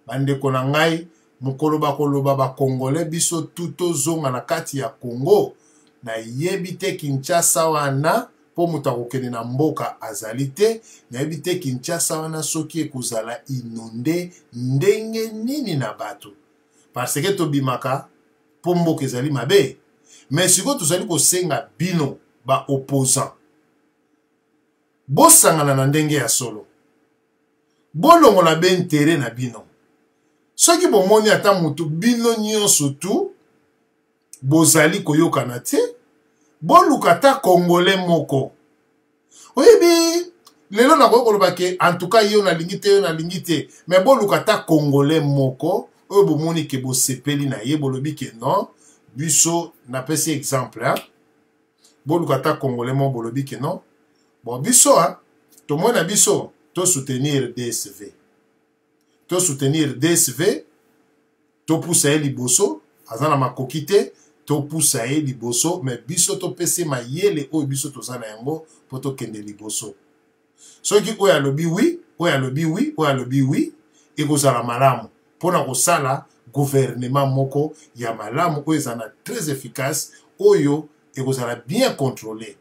bandeko na ngai mukolo bakoloba ba Congolais biso tuto zonga na kati ya Congo na yebite Kinshasa wana po mutakokene na mboka azali te na yebite Kinshasa wana soki ekozala inonde ndenge nini na bato parce que to bimaka po mboka ezali mabe. Mais siko tozali kosenga bino ba opposant bosangana na ndenge ya solo bolongola be intérêt na bino soki bomoni ata mutu bino nyonso tu bozali koyokana te boluka ta Congolais moko oyebi lelo na koloba ke en tout cas yo na lingi te mais boluka ta Congolais moko oyo bomoni ke bosepeli na ye bolobi ke non biso na pesi exemple hein boluka ta Congolais moko bolobi ke non bon biso hein to mona biso to soutenir DSV to poussa ye liboso azana makoki te to poussa ye liboso mais biso to pesi mayele oyo biso tozana yango po to kende liboso soki oyo alobi oui oyo alobi oui ekozala malamu pona kosala gouvernement moko ya malamu oyo ezana très efficace oyo ekozala bien contrôlé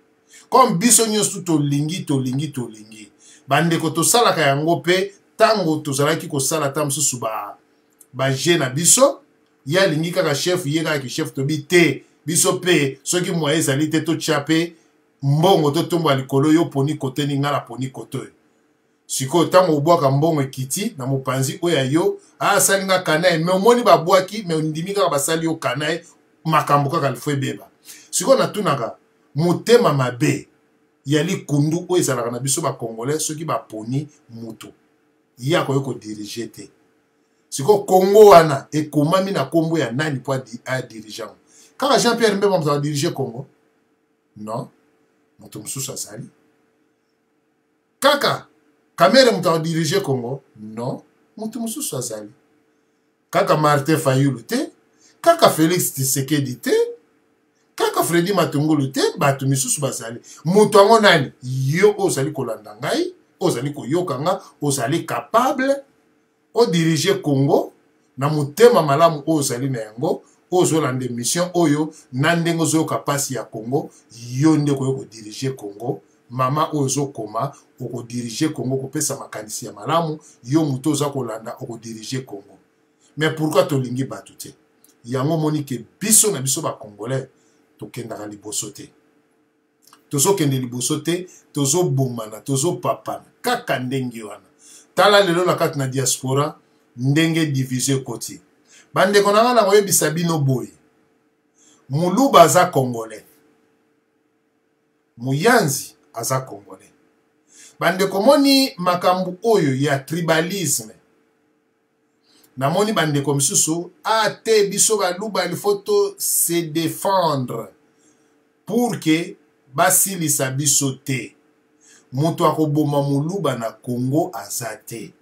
comme biso nyonso tolingi bandeko tosalaka yango pe tango tozalaki kosala ta mosusu ba je na biso ya lingi kaka chef ye kaka chef tobi te biso pe soki moye ezali te totia pe mbongo totombola likolo yo poni kote ni ngala poni kote siko tango obwaka mbongo ekiti na mopanzi oyo yo asalinga kanae me omoni babwaki me ndimi kaka basali yo kanae makambo kaka lifo ebeba siko natunaka motema mabe yali kundu oyo ezalaka na biso ba Congolais soki baponi mutu ya koyoko diriger te siko Congo wana ekomami na kombo ya nani po a dirigeant kaka Jean-Pierre Mbemba mza diriger Congo non mutu mususu azali kaka Kamerhe mza diriger Congo non mutu mususu azali kaka Martin Fayulu te kaka Félix Tshisekedi te kaka Freddy Matungulu te batu misusu bazali mutu ango nani yo ozali kolanda ngai ozali koyoka nga ozali capable o diriger Congo na mutema malamu ozali na yango ozolanda mission oyo na ndenge ozoyoka pasi ya Congo yo nde koyoko diriger Congo mama ozokoma oko diriger Congo kopesa makanisi ya malamu yo mutu oza kolanda oko diriger Congo. Mais pourquoi tolingi batu te yango moni ke biso na biso ba Congolais tokendaka liboso te tozokende liboso te tozobomana tozopapana kaka ndenge wana tala lelo na kati na diaspora ndenge divisé koti bandeko na nga na koyebisa bino boye muluba aza Congolais muyanzi aza Congolais bandeko moni makambu oyo ya tribalisme namoni bandeko misusu ate biso baluba il faut se défendre pour que basilisa biso te mutu akoboma muluba na Congo aza te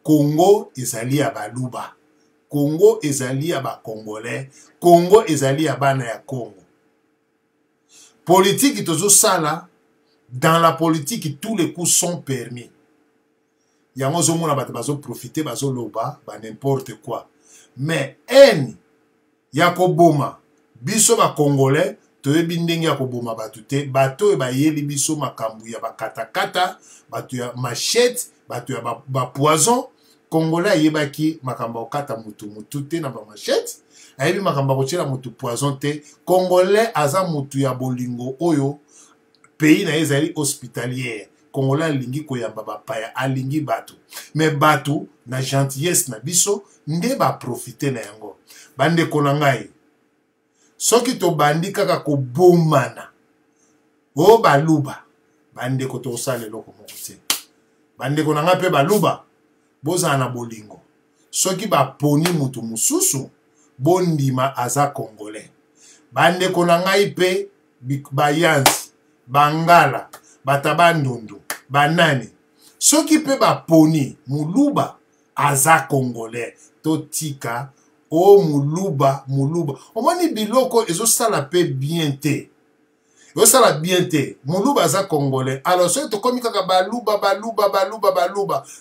Congo ezali ya baluba Congo ezali ya ba Congolais Congo ezali ya bana ya Congo politique tozo sala dans la politique tous les coups sont permis yango zomona bato bazo profiter bazo loba ba n'importe quoi mais haine ya koboma biso ba Congolais toyebi ndenge ya koboma bato te bato bayeli biso makambu ya bakatakata bato ya machette bato ya ba poison Congolais ayebaki makambo okata mutu te na ba machette ayebi makambo kotiela mutu poison te Congolais aza mutu ya bolingo oyo pays na ezali hospitalière Congolais alingi koyamba bapaya, alingi bato. Mais bato, na gentillesse na biso, nde ba profiter na yango. Bande konangai. Soki to bandi kaka ko bomana. O baluba. Bande ko to sale loko mokote. Bande konanga pe baluba. Boza na bolingo. Soki ba poni mutu mususu. Bondima aza Congolais. Bande konangai pe bayanzi. Bangala. Batabandundu. Banani. Soki pe ba poni. Muluba. Aza Congolais. Totika. O muluba. Omoni biloko ezo sala pe bien te. Ezo sala bien te. Muluba aza Congolais. Alors soki to komi kaka baluba.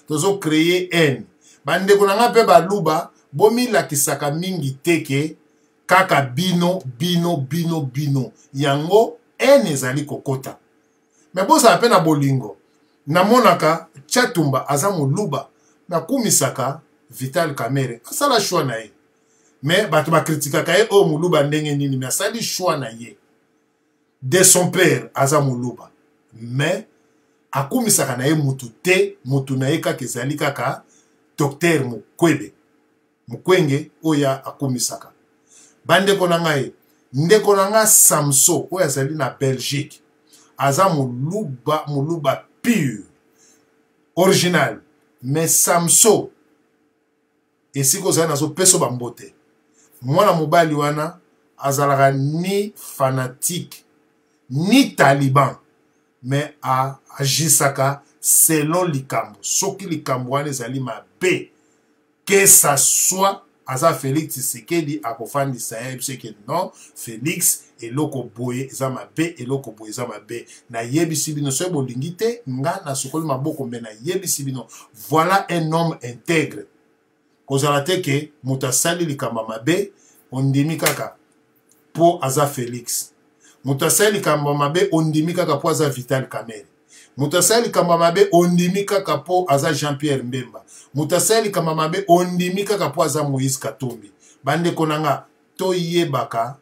Tozo créer haine. Bande konanga pe baluba. Bomi la kisaka mingi teke. Kaka bino. Yango haine ezali kokota. Mais boza ape na bolingo. Na monaka Chatumba aza muluba. Na kumisaka Vital Kamerhe. Asala choix na ye. Mais bato ba kritika kaye o muluba ndenge nini. Mais asali choix na ye. De son père aza muluba. Mais akumisaka na ye mutu te. Mutu na ye kaka ezali kaka Docteur Mukwenge oya akumisaka. Bande konanga ye. Ndeko nanga Samso oya ezali na Belgique. Aza muluba pur. Original. Mais Samso esiko zana nazo peso bambote. Mwana mobali wana azalaka ni fanatique ni taliban, mais agisaka selon likambo. Soki likambo wana ezali mabe, que ça soit aza Félix Tshisekedi akofandisa ye que non, Félix eloko boye eza mabe, eloko boye eza mabe. Na yebisi bino so bolingi te nga na sokoli maboko mbe na yebisi bino. Voilà un homme intègre. Kozala te ke mutasali likamba mabe ondimi kaka po aza Félix. Mutasali likamba mabe ondimi kaka po aza Vital Kamerhe. Mutasali likamba mabe ondimi kaka po aza Jean-Pierre Mbemba. Mutasali likamba mabe ondimi kaka po aza Moïse Katumbi. Bande konanga to yebaka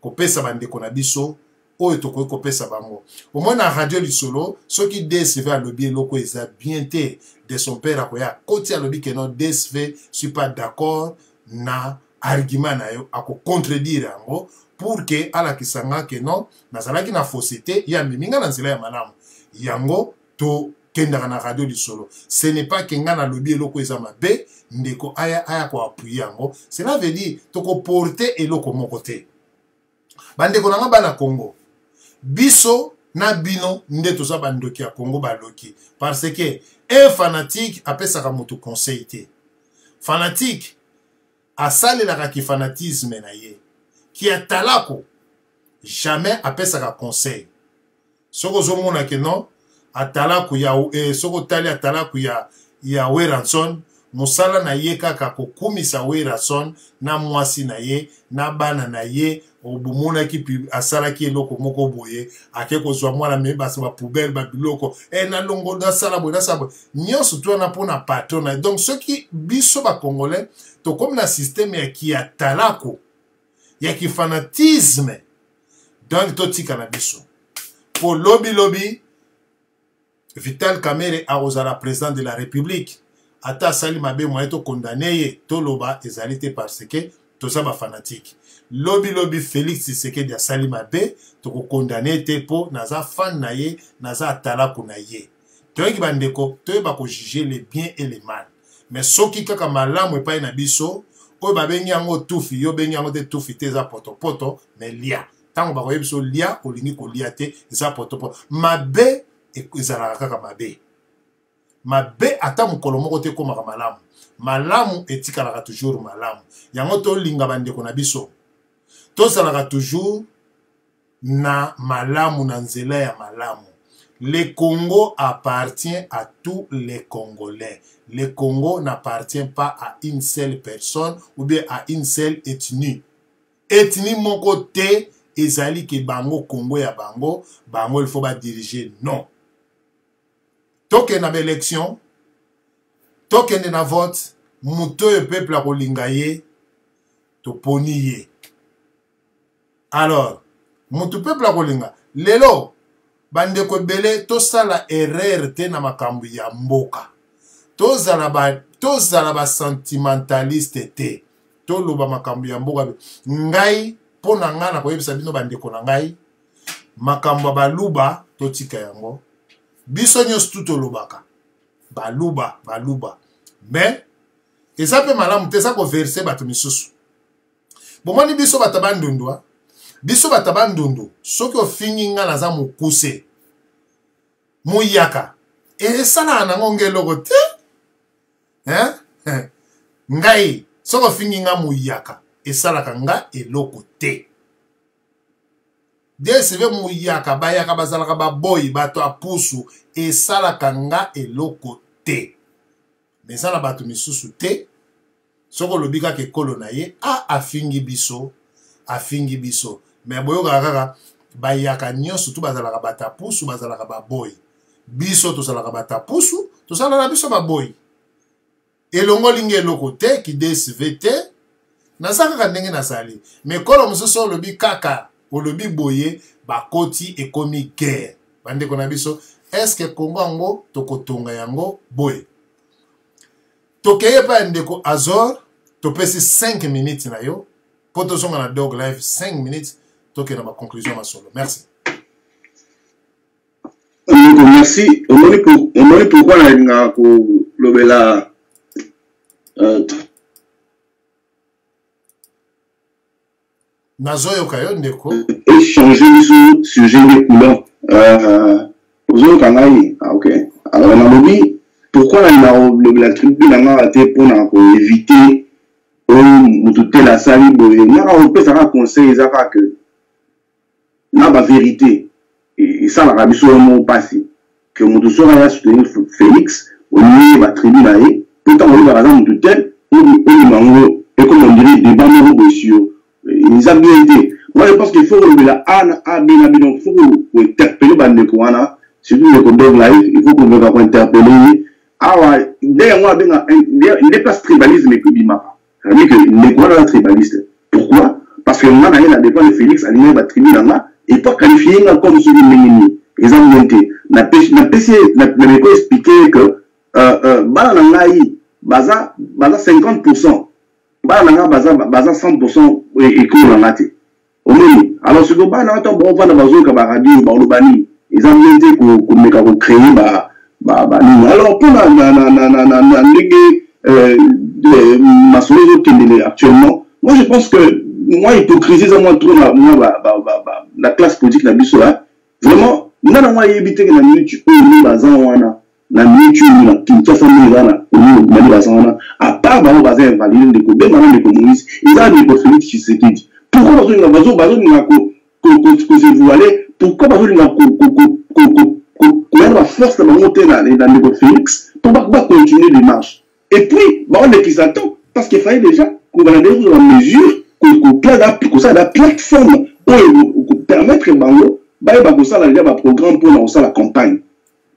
kopesa bande kona biso oyo to kopesa bango. Au moins na radio lisolo soki DSV a lobi eloko eza bien te de son père akoya koti a lobi que non DSV suis pas d'accord na argument na yo ako contredire yango pour que ala kisanga que non nazalaki na fausseté ya miminga na nzela ya malamu yango to kendaka na radio lisolo. Ce n'est pas que nga na lobi eloko eza mabe ndeko aya ko appuyer yango. Cela veut dire to ko porter eloko moko te. Bande konanga bana Congo. Biso na bino nde toza bandoki ya Congo baloki. Parce que un fanatique apesaka moto conseil te. Fanatique asalelaka ki fanatisme na ye. Ki atalako jamais apesaka conseil. Soko zomona ke non atalaku ya soko tali atalaku ya Weranson musala na ye kaka kokumisa Weranson na mwasi na ye na bana na ye obumona ki asala ki eloko moko boye ake kozwa mwana me basi ba poubelle ba biloko na longo da sala boye na sabo nyonso to na pona patron. Donc ceux qui biso ba congolais to comme na système ya ki atalako ya ki fanatisme donc to tika na biso pour lobby Vital Kamerhe a ozala président de la République. Ata sali mabe moye to condamné ye to loba ezalité parce que to sa ba fanatique. Lobby Félix Tshisekedi a sali mabe to ko condamné te po naza fan na ye naza atalaku na ye. To yeki bandeko to ba ko juger les biens et les mal. Mais soki kaka malamu epai na biso oyo babengi yango tufi yo bengi yango te tufi te za poto mais lia. Tango ba ko yebiso lia olingi ko lia te za poto mabe ezalaka kaka mabe. Mabe ata mukolo moko te komaka malamu. Malamu etikalaka toujours malamu. Yango to linga bandeko na biso. To salaka toujours na malamu na nzela ya malamu. Le Congo appartient à tous les Congolais. Le Congo n'appartient pas à une seule personne ou bien à une seule ethnie. Ethnie moko te ezali ke bango Congo ya bango il faut ba diriger non. Token na élection, token na vote, muto e peuple a kolinga ye, to poni ye. Alors, muto peuple a kolinga, lelo, bandeko ebele tosala erreur te na makambo ya mboka. Tozala ba sentimentaliste te. Toloba makambo ya mboka. Ngai pona nga na koyebisa bino bandeko na ngai makambo baluba totika yango. Biso nyos tutolobaka. Baluba. Mais eza pe malamu te sa ko verser bato misusu. Bomoni biso batabandundwa. Biso batabandundu soki ofingi nga naza mukuse. Muyaka. Esala nango ngeloko te. Ngai soko fingi nga muyaka esalaka nga eloko te. DSV muyaka bayaka bazalaka baboyi bato apusu esalaka nga eloko te. Mesala bato misusu te. Soko lobika ke kolo na ye afingi biso. Mais boyoka kaka bayaka nyonso tu bazalaka batapusu bazalaka baboyi. Biso tozalaka batapusu tozalaka biso baboyi. Elongo lingi eloko te ki DSV te. Nasaka kandenge nasali. Mais kolo mususu olobi kaka olobi boye bakoti ekomi guerre. Bande kona biso est-ce que Congo ango tokotonga yango boye. Tokeye pa ndeko Azor topesi 5 minutes na yo. Poto songa na Dog Live 5 minutes toke na ma conclusion ma solo. Merci. Merci. On m'a dit pourquoi on a lobela Nazoyo kayo ndeko échanger sur sujet des couleurs. Ok. Alors on a lobby pourquoi on a la tribune a été pour éviter tout la salle boye. On peut ça conseiller ça que na ba vérité et ça la rabiso mot passé que mon tout sera soutenir Félix au niveau va tribune là et pourtant on va par exemple tout tel ou mango et comme on dirait des bambous monsieur ils ont bien été. Moi je pense qu'il faut que la A B donc faut interpeller bande ko wana surtout le Dog Live il faut qu'on va interpeller d'ailleurs moi des places tribalisme et que bima c'est-à-dire que les quoi tribaliste pourquoi parce que moi la dépend de Félix aligné ba tribune là et pas qualifié comme celui de ils ont monté na PC na ko expliquer que bala ngai baza 50% bala baza 100% et que la mate alors ce que bala on va na bazo ka ba radio ba lobani ils ont monté ko meka ko créer alors pour la actuellement moi je pense que moi hypocrisie ça moi trop la classe politique la biso là vraiment nana moi éviter que la minute où bazan wana na minute où la Kinshasa wana au Mali bazan wana à part bazan invalide de ko be manan de communiste ils ont des Félix Tshisekedi pourquoi bazon na ko se voiler pourquoi bazon na ko la force de monter dans les Félix pour pas continuer les marches et puis on est qui s'attend parce qu'il fallait déjà qu'on va aller dans la mesure que ça la plateforme pour permettre bango que ça la déjà programme pour lancer la campagne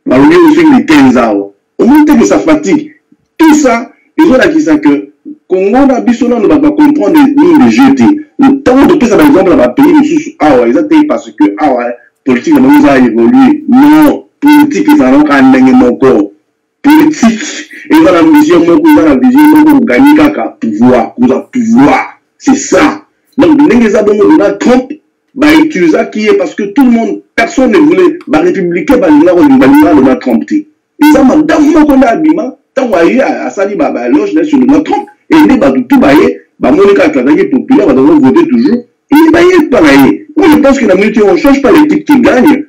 on va aussi les 15 ans au moins que ça fatigue tout ça ils ont dit ça que Congo na biso na va comprendre les jeter tant de ça par exemple dans pays ils ont parce que politique nous a évolué non politique ils ont encore politique et dans la vision pour gagner kaka pouvoir c'est ça donc les Donald Trump va utiliser qui est parce que tout le monde personne ne voulait républicain Donald Trump ils ont madame qu'on a abima tant à sali loge sur Donald Trump et les tout bailler Monica Kadagi populaire va devoir voter toujours il bailler pareil moi je pense que la minute on change pas l'équipe qui gagne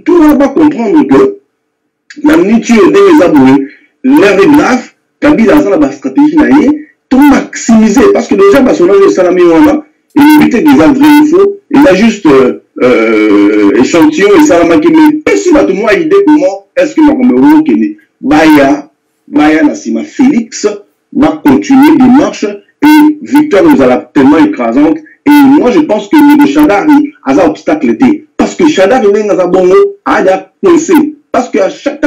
tout le monde va comprendre que la minute des abonnés l'air est grave Kabila a la stratégie tout maximiser parce que déjà personnage de Salami Wana il évite des vrais infos il a juste échantillon et Salamaki mais si tout le monde a idée comment est-ce que Makomero Kene Baya Nassima Félix va continuer des marches et victoire nous a tellement écrasante et moi je pense que le Chadari a un obstacle parce que Chadari est dans un bon mot a coincé parce que à chaque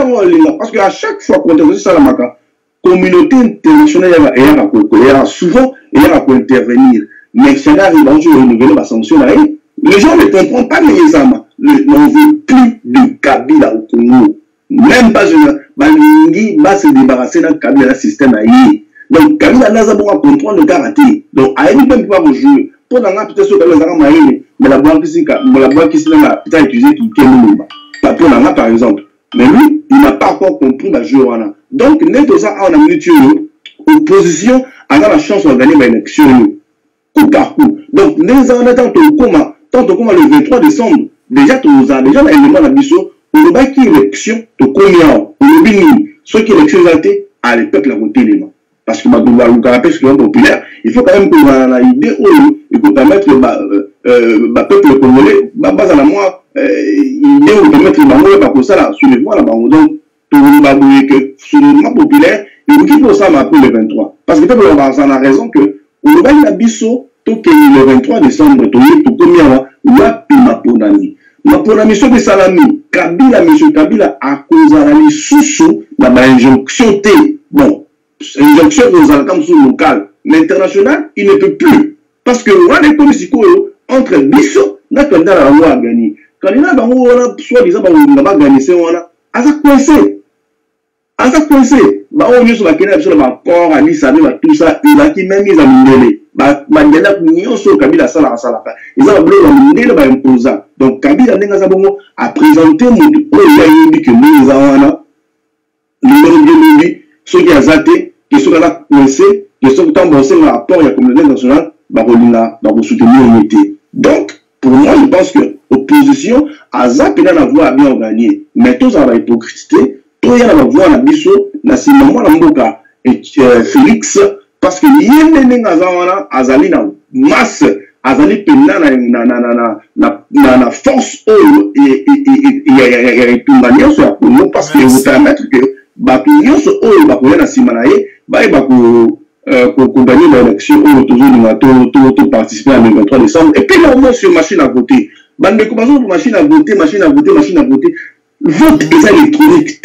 fois qu'on intervient sur Salamaka communauté internationale est souvent pour intervenir mais Chadari va renouveler la sanction les gens ne comprennent pas les examens n'en veut plus de Kabila au Congo. Même pas Balingi va se débarrasser d'un Kabila, d'un système aïe. Donc Kabila n'a pas besoin de comprendre le karaté. Donc aïe ne peut pas jouer. Pour dans la peut-être sur Kabila mais la banque ici n'a peut-être utilisé qui est pour Nanga par exemple. Mais lui, il n'a pas encore compris la jeu. Donc net de ça, on a mis opposition a la chance de gagner l'élection coup par coup. Donc nous en attendant tant comme le 23 décembre, déjà l'élément de mission, on va qui élection de combien on obéit ceux qui élection été à l'époque la côté les mains. Parce que le caractère populaire, il faut quand même qu'on a l'idée où il faut permettre le peuple congolais, base à la moi, idée où permettre le bango pas pour ça là, sur les voies là, donc tout le monde que sur le mouvement populaire, il faut qu'il ça pour le 23. Parce que on a raison que on va y abisso tout que le 23 décembre, tout combien là, ma pour la mission de Salami, monsieur Kabila a causé la sous la injonction T. Bon, injonction aux alcams local, mais international, il ne peut plus. Parce que on a des commissions entre Bisso, n'a qu'un dans la loi à gagner. Quand il y a soit disant, on va gagner, c'est on a, à ça coincé. À ça coincé. Bah, on est sur la question sur le corps, à l'Isabé, tout ça, il a qui même mis à Mindele. Bah, Mandela, nous sommes Kabila Sala. Ils ont bloqué Mindele, bah, imposant. Donc, Kabila a présenté mon dit que nous avons numéro de ceux qui ont zaté, qui sont là coincés, qui sont tombés dans le rapport de la communauté nationale, bah, on soutenir l'unité. Donc, pour moi, je pense que l'opposition a zappé dans la voie à bien gagner. Mais tous en hypocrisie, tout y a la voie à biso, na si maman la mboka et Félix, parce que yéné ngazawana azali na masse, azali pena na force et tumbania sur la parce que vous permettre que bapignon sur bakoya na simanaye, pour gagner l'élection ou toujours participer à le 23 décembre. Et puis là, au moins sur machine à voter. Bande commençons pour machine à voter. Vote est électronique.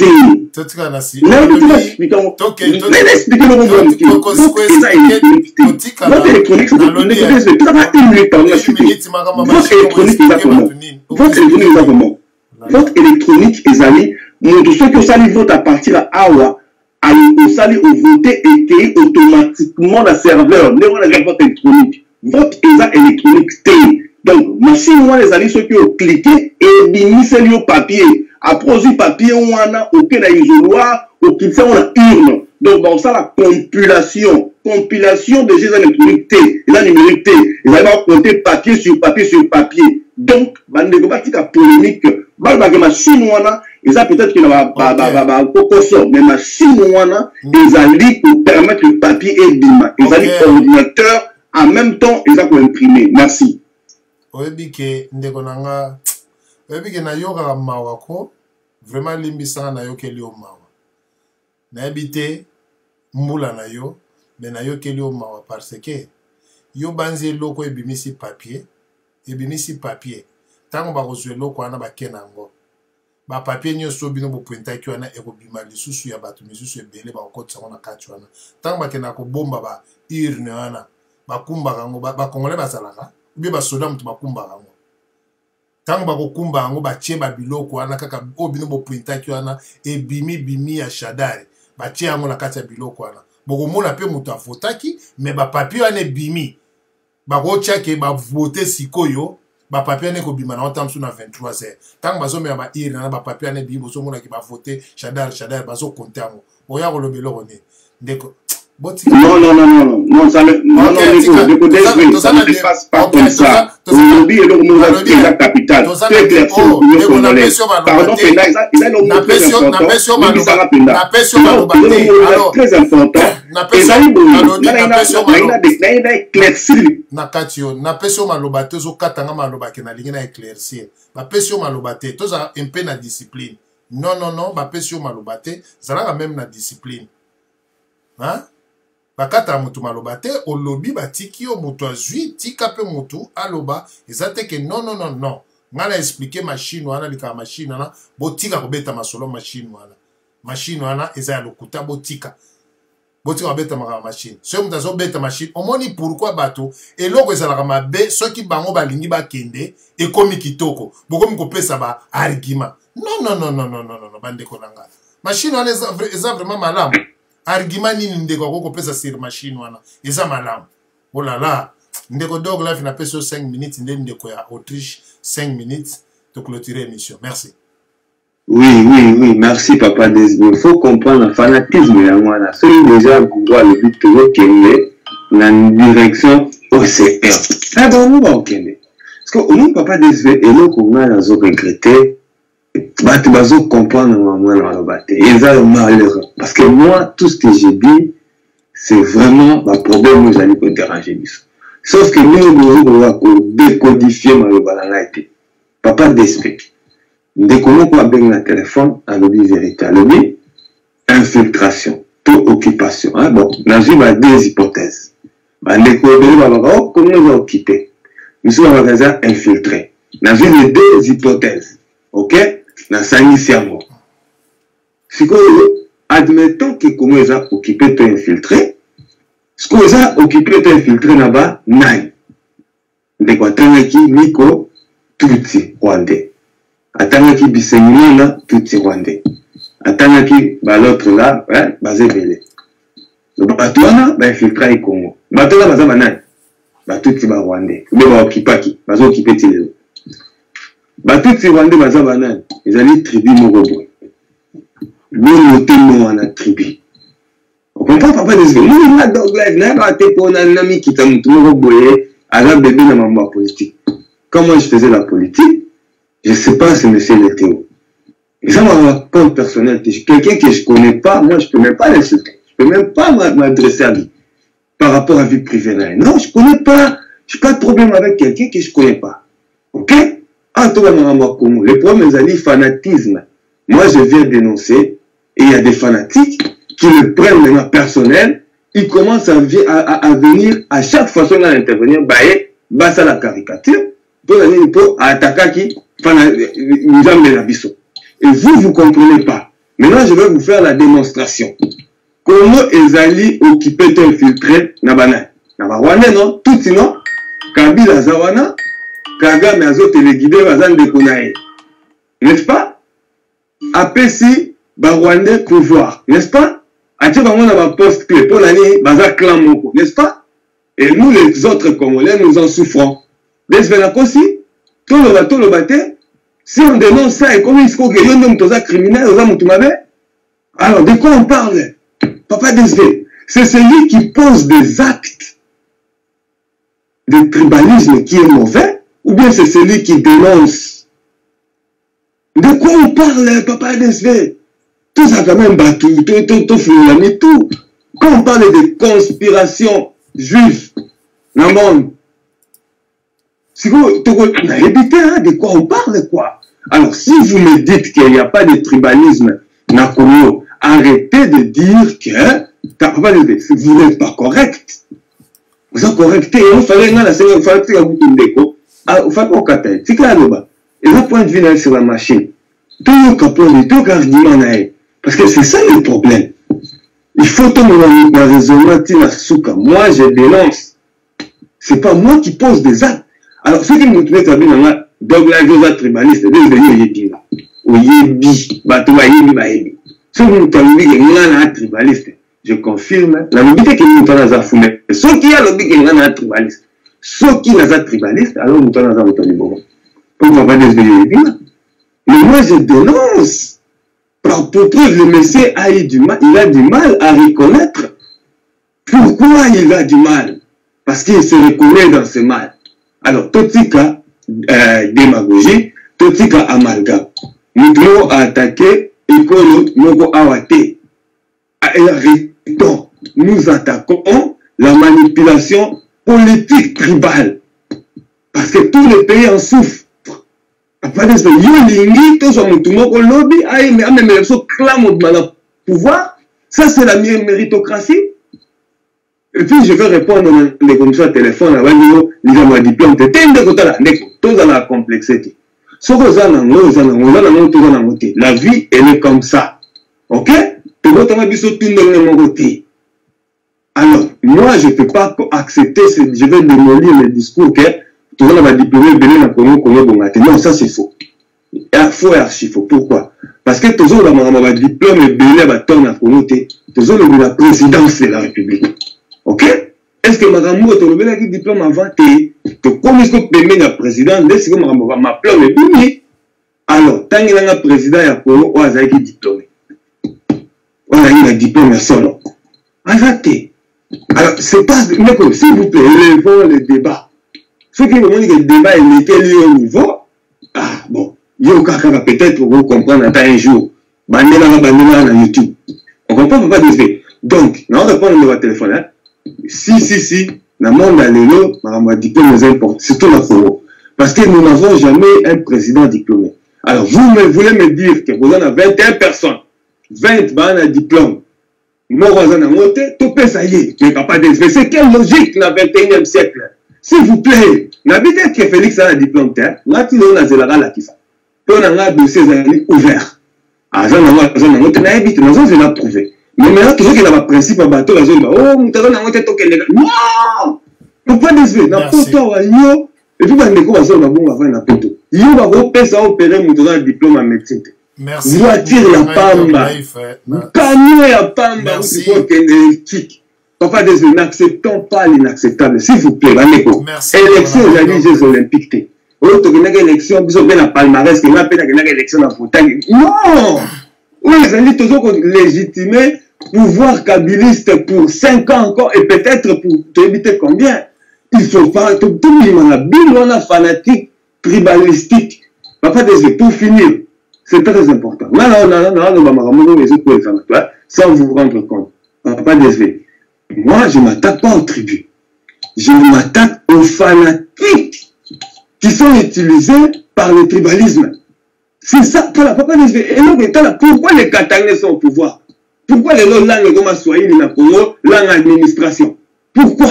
Vote électronique est allé. Tous ceux qui ont sali vote à partir à Awa. Au sali au voter et automatiquement le serveur. Ne voit pas vote électronique. Vote électronique. Donc, machine moi les amis ceux qui ont cliqué et bimissé au papier. Après du papier on a aucun isoloir, aucun ça on a urne. Donc dans ça la compilation des gestes électroniques T, et la numérique T, ils vont compter papier sur papier. Donc, bande de polémique, machine wana, ils ont peut-être qu'il va mais machine wana, ils allaient pour permettre le papier et bima. Ils allaient ordinateur en même temps, ils ont imprimer. Merci. Oyebike ndeko nanga oyebike na yoka mawa ko vraiment limbisanga na yokeli o mawa na ebite mbula na yo mais na yokeli o mawa parce que yo banzi loko ebimisi papier tango ba kozwe loko wana ba kenango ba papier nyoso bino bo pointa ki wana ekobima lisusu ya bato misusu ebele ba kokotsa wana kati wana tango ba kena ko bomba ba urne wana ba kumba kango ba kongole bazalaka bien basoda mutu bakumba yango tango bakokumba yango batie babiloko wana kaka obino boprinta wana ebimi ya shadari batie yango na kati ya biloko wana bokomona pe mutu avotaki me bapapier wana ebimi bakotiake bavote sikoyo bapapier wana ekobima na otamsu na 23h tango bazomela baire na bapapier wana ebimi bozomonaki bavote shadari bazokonte yango boya kolobeloko ne ndeko. Non, ça ne passe pas comme ça. Aujourd'hui, nous avons la capitale. Pardon, il a le mot très important. bakata mutu maloba te olobi batiki yo mutu azwi tika pe mutu aloba ezate ke non ngana expliquer machine wana lika machine wana botika kobeta masolo machine wana eza ya lokuta botika botika beta maka machine so muta zo beta machine omoni pourquoi bato eloko ezalaka mabe soki bango balingi bakende ekomi kitoko bokomi kopesa ba argument non bandeko nanga machine wana eza vraiment malamu argument nini ndeko akokopesa sur machine wana eza malamu oh là là ndeko dog life na peso 5 minutes nde ndeko ya Autriche 5 minutes to clôturer l'émission merci. Oui, merci Papa Desbe. Il faut comprendre le fanatisme de moi. C'est déjà Google le but toujours qu'elle la direction OCR. Ah bon, nous va au Kenya. Parce que au moins Papa Desbe et là qu'on a dans regretté, bah tu vas comprendre moi dans le bâté. Et ça le malheureux. Parce que moi tout ce que j'ai dit, c'est vraiment le problème où j'allais me déranger. Sauf que nous devons décodifier ma banalité. Papa Desbe. Dès qu'on a bien le téléphone, à l'objet vérité, à l'objet infiltration, taux occupation. Hein? Donc, nous avons deux hypothèses. Dès qu'on a comment nous occupé, nous sommes infiltrés. Nous avons les deux hypothèses. Ok? Nous avons initialement. Si admettons que comment nous avons occupé, taux infiltré, ce qu'on a occupé, taux infiltré là-bas, nine. Dès qu'on a Nico, Tutsi, Rwandais. Atangaki Bisengina là, tout Rwandais. Atangaki l'autre là, hein, basé belé. Le bateau là, infiltré au Congo. Bateau là, basé banane. Bateau ti Rwandais. Mais ba occupaki, basé occupé ti les. Bateau ti Rwandais basé banane. Ils allaient tribu Morobo. Bon noté non en tribu. On comprend Papa Desbe. Nous là dog live, là ba te pour un ami qui t'a montré Morobo à la bébé dans ma politique. Comment je faisais la politique? Je ne sais pas si monsieur le Théo. Et ça, mon compte personnel, quelqu'un que je ne connais pas, moi, je ne peux même pas l'insulter. Je ne peux même pas m'adresser à lui par rapport à vie privée. Non, je ne connais pas. Je n'ai pas de problème avec quelqu'un que je ne connais pas. Ok? En tout cas, le problème, c'est le fanatisme. Moi, je viens dénoncer et il y a des fanatiques qui le prennent maintenant personnel. Ils commencent à venir à chaque façon d'intervenir, bah, ça la caricature, pour attaquer qui. Et vous ne comprenez pas. Maintenant, je vais vous faire la démonstration. Comment ils allaient occuper et infiltrer Nabana. Nabarwane, non? Tout sinon, Kabila Zawana, Kagame Azo téléguidé, Bazan de Konae. N'est-ce pas? APC, Barwande, pouvoir. N'est-ce pas? Atie Bangon a poste clé pour l'année, Baza clan Moko. N'est-ce pas? Et nous, les autres Congolais, nous en souffrons. N'est-ce pas aussi? Tout le bâté, si on dénonce ça, et comment il se faut que l'on est criminel, alors de quoi on parle? Papa Desbe, c'est celui qui pose des actes de tribalisme qui est mauvais, ou bien c'est celui qui dénonce? De quoi on parle, Papa Desbe? Tout ça quand même battu, tout. Quand on parle de conspiration juive dans le monde, si vous hein, de quoi on parle, quoi. Alors, si vous me dites qu'il n'y a pas de tribalisme dans Congo, arrêtez de dire que vous n'êtes pas correct. Vous êtes correcté. Il fallait que la Seigneur fasse que vous ndeko. Il faut qu'on capte. C'est clair là-bas. Et là, point de vue sur la machine. Tout le capot, tout argument parce que c'est ça le problème. Il faut tout le raisonnement la souka. Moi, je dénonce. C'est pas moi qui pose des actes. Alors, ceux qui nous trouvent à bien, donc là, ils tribalistes, ils sont yebi là. Ou yebi, bateau yebi, yebi. Ceux qui nous trouvent à tribaliste, je confirme, la lobby qui nous trouvent à fouler. Ceux qui ont lobby qui nous trouvent à tribaliste, ceux qui nous tribaliste, alors nous trouvent à fouler. Pourquoi pas des yebi là? Mais moi, je dénonce. Pour preuve, le monsieur a eu du mal, il a du mal à reconnaître. Pourquoi il a du mal? Parce qu'il se reconnaît dans ce mal. Alors, tout ce cas, démagogie, tout ce cas, amalgame. Nous devons attaquer, nous attaquons la manipulation politique tribale. Parce que tous les pays en souffrent. Après, ça, c'est la méritocratie. Et puis, je vais répondre à des commissions à téléphone, à un diplôme, la complexité. La vie, elle est comme ça. Ok? Alors, moi, je ne peux pas accepter, je vais démolir le discours que tout le monde va diplômer Bénin dans Congo, non, ça c'est faux. Faux et archi faux. Pourquoi? Parce que tout le monde va diplôme Bénin va tourner dans Congo, tout le monde la présidence de la République. Ok? Est-ce que Maramou est le diplôme avant comment est-ce que Bénin la présidence, est-ce que Maramou va m'appeler le alors, tant qu'il y a un président à Congo, on a un diplôme. On a un diplôme solo. Arrêtez. Alors, c'est pas. Mais s'il vous plaît, élevons le débat. Ceux qui me disent que le débat est quel au niveau, ah bon, il y a peut-être pour vous comprendre un jour. Bandela na YouTube. On comprend pas de fait. Donc, on répond à notre téléphone. Hein? Si, dans le monde à l'élo, on a diplôme nous importe, surtout la Congo. Parce que nous n'avons jamais un président diplômé. Alors, vous voulez me dire que vous en avez 21 personnes, 20 ont un diplôme. Moi, vous en avez tout ça y est, mais pas de c'est quelle logique dans le 21e siècle? S'il vous plaît, n'habitez que Félix a un diplôme, on a zélara la kisa. On a un dossier ouvert. Ah, j'en ai prouvé. Mais maintenant, toujours qu'il y a un principe à bateau, la zone, oh, nous avons un token. Non! On peut pas déceler. N'importe où, et puis, on va faire un bon avant la poto. Il va opérer mon diplôme en médecine. Merci. Voiture ya pamba. Camion ya pamba. Papa, n'acceptons pas l'inacceptable. S'il vous plaît, merci. Élection aux Jeux Olympiques. Autre que élection, bisous bien la palmarès, que n'a pas élection en Bretagne. Non! Oui, les amis, toujours légitimer pouvoir kabiliste pour 5 ans encore et peut-être pour éviter combien? Il faut pas, tout le monde a bien, on a fanatique, tribalistique. Papa, pour finir, c'est très important. Sans vous rendre compte. Papa, moi, je ne m'attaque pas aux tribus. Je m'attaque aux fanatiques qui sont utilisés par le tribalisme. C'est ça, papa, et donc, pourquoi les Katangais sont au pouvoir? Pourquoi les langues comme Swahili, la Congo, langue administration? Pourquoi?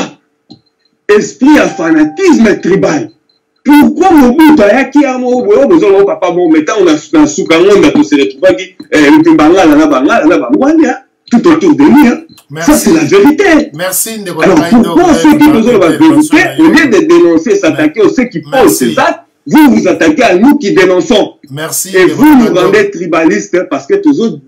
Esprit à fanatisme tribal. Pourquoi mon but a qui a mon papa bon mettant on a un soukaronda pour se retrouver tout autour de lui. Ça c'est la vérité. Merci. Alors pourquoi ceux qui nous ont la vérité, au lieu de dénoncer, s'attaquer aux ceux qui posent ces actes, vous vous attaquez à nous qui dénonçons. Merci. Et vous nous rendez tribalistes parce que toujours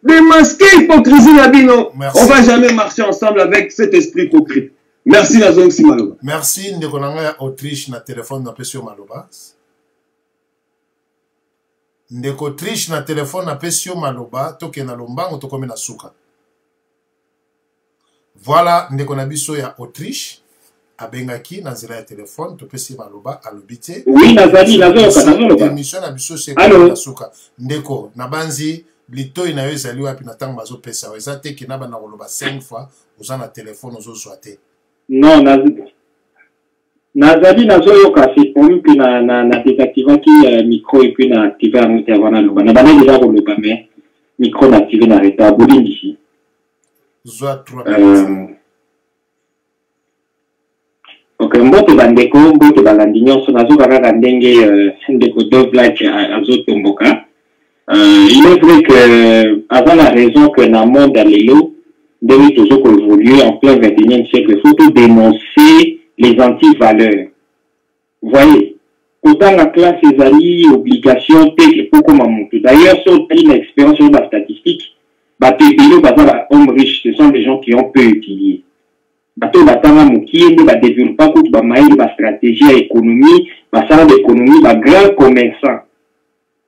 démasquer l'hypocrisie Nabino. On ne va jamais marcher ensemble avec cet esprit hypocrite. Merci Nazong Simaloba. Merci Ndekonanga Autriche na téléphone na Pesio Maloba. Ndeko Autriche na téléphone na Pesio Maloba toke na lombango tokome na suka. Voilà ndeko na biso ya Autriche abengaki na nzela ya téléphone to Pesio Maloba alobite. Oui nazali nazoka. Émission na biso c'est na suka. Ndeko na banzi lito ina yo ezali wapi na tango bazo pesa eza te ki na bana koloba 5 fois oza na téléphone ozo zoate. Non, nazali nazoyoka c'est pour que na désactiver qui micro et puis na activer en avant na loba. Na bana déjà koloba mais micro na activer na reta bolingi ici. Zoa 3 minutes. OK, mbote bandeko, mbote balandinyo so nazoka kaka ndenge ndeko Dovlak azotomboka. Il est vrai que avant la raison que dans le monde à l'élo de toujours évoluer en plein 21e siècle, il faut tout dénoncer les anti-valeurs. Vous voyez, autant la classe les alliés, obligations, pour comme d'ailleurs, sur une expérience sur la statistique, hommes riches, ce sont des gens qui ont peu étudié. Bateau batanga mukiende, ba développer toute ba maïs, ba stratégie à économie, ba salle d'économie, ba grand commerçant,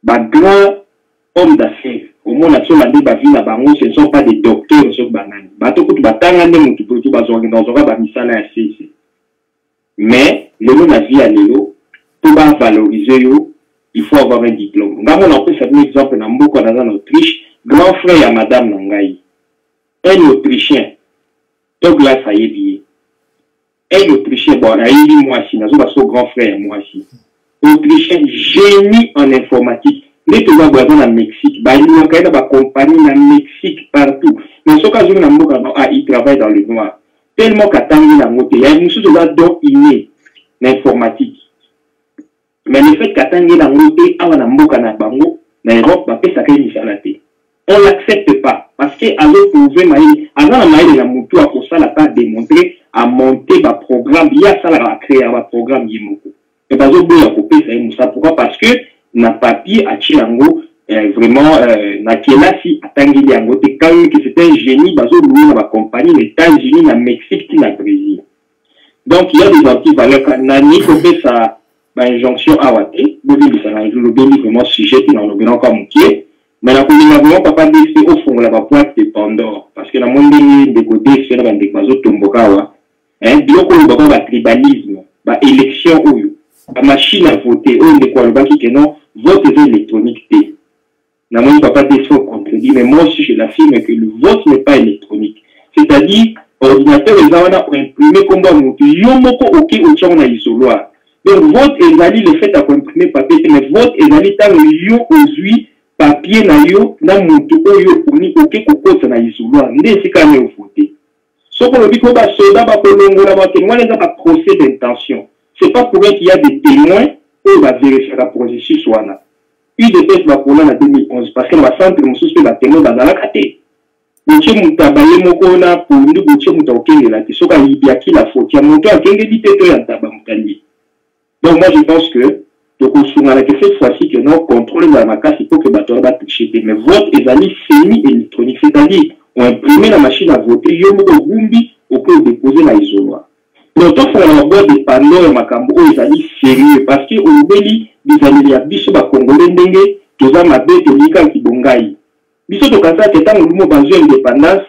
ba grand homme d'affaires. Au moins, la seule année, ce ne sont pas des docteurs sur banane. Mais, le nom de la vie à l'élo, pour valoriser, il faut avoir un diplôme. Nous avons pris un exemple en Autriche, grand frère à Madame Nangaï. Un Autrichien, Douglas Ayebi. Un Autrichien, bon, Ayebi, moi aussi, nous avons grand frère, moi aussi. Autrichien, génie en informatique. Les gens qui sont au Mexique, ils ont des compagnies au Mexique partout. Mais ce cas où ils travaillent dans le noir. Tellement qu'il y a une chose dont inné l'informatique. Mais le fait qu'il y a une Europe, on ne l'accepte pas. parce que azo prouver maïli azana maïli na mutu a ça la pas démontrer à monter ba programme il y a ça la créer un programme yemoko et bazo boya couper ça musa pourquoi parce que na papier a chilango vraiment na kelasi atangili yango te quand que c'était un génie bazo louer na compagnie les États-Unis na Mexique na Brésil donc il y a des antivaleurs nani couper ça ba injonction awate bobi ça na le béni vraiment sujet qui dans le grand comme qui mais la commune vraiment papa dit au fond la boîte de Pandore parce que la monde de côté c'est la bande bazo tombokawa biloko oyo bako batribalisme baélection oyo bamachine à voter oyo ndeko alobaki ke non vote eza électronique te namoni papa te faut contredire mais moi aussi je l'affirme que le vote n'est pas électronique c'est-à-dire ordinateur eza wana oimprime kombo ya motu yo moko oke otiango na isoloir donc vote ezali le fait à comprimer papier te mais vote ezali ntango yo ozwi papier na yo na motu oyo oni oke kokota na isoloir nde esika ane ovote ce qu'on dit que les soldats vont procès d'intention. Ce n'est pas pour eux qu'il y a des témoins pour vérifier la processus. UDPS va pour en 2011 parce que le centre de souci la témoin dans la caté. Donc, moi, je pense que cette fois-ci que non contrôle dans la casse, il faut que le va tricher. Mais vote est semi-électronique, c'est-à-dire on imprime la machine à voter, yo moko gumbi, on peut déposer la isoloir. Donc, il faut avoir des panneaux et makambo, ils allaient sérieux, parce que au Beli, ils allaient à biso ba congolais ndenge, toza mabe, tolika ki bongai. Biso to kasa, que tant nous avons indépendance,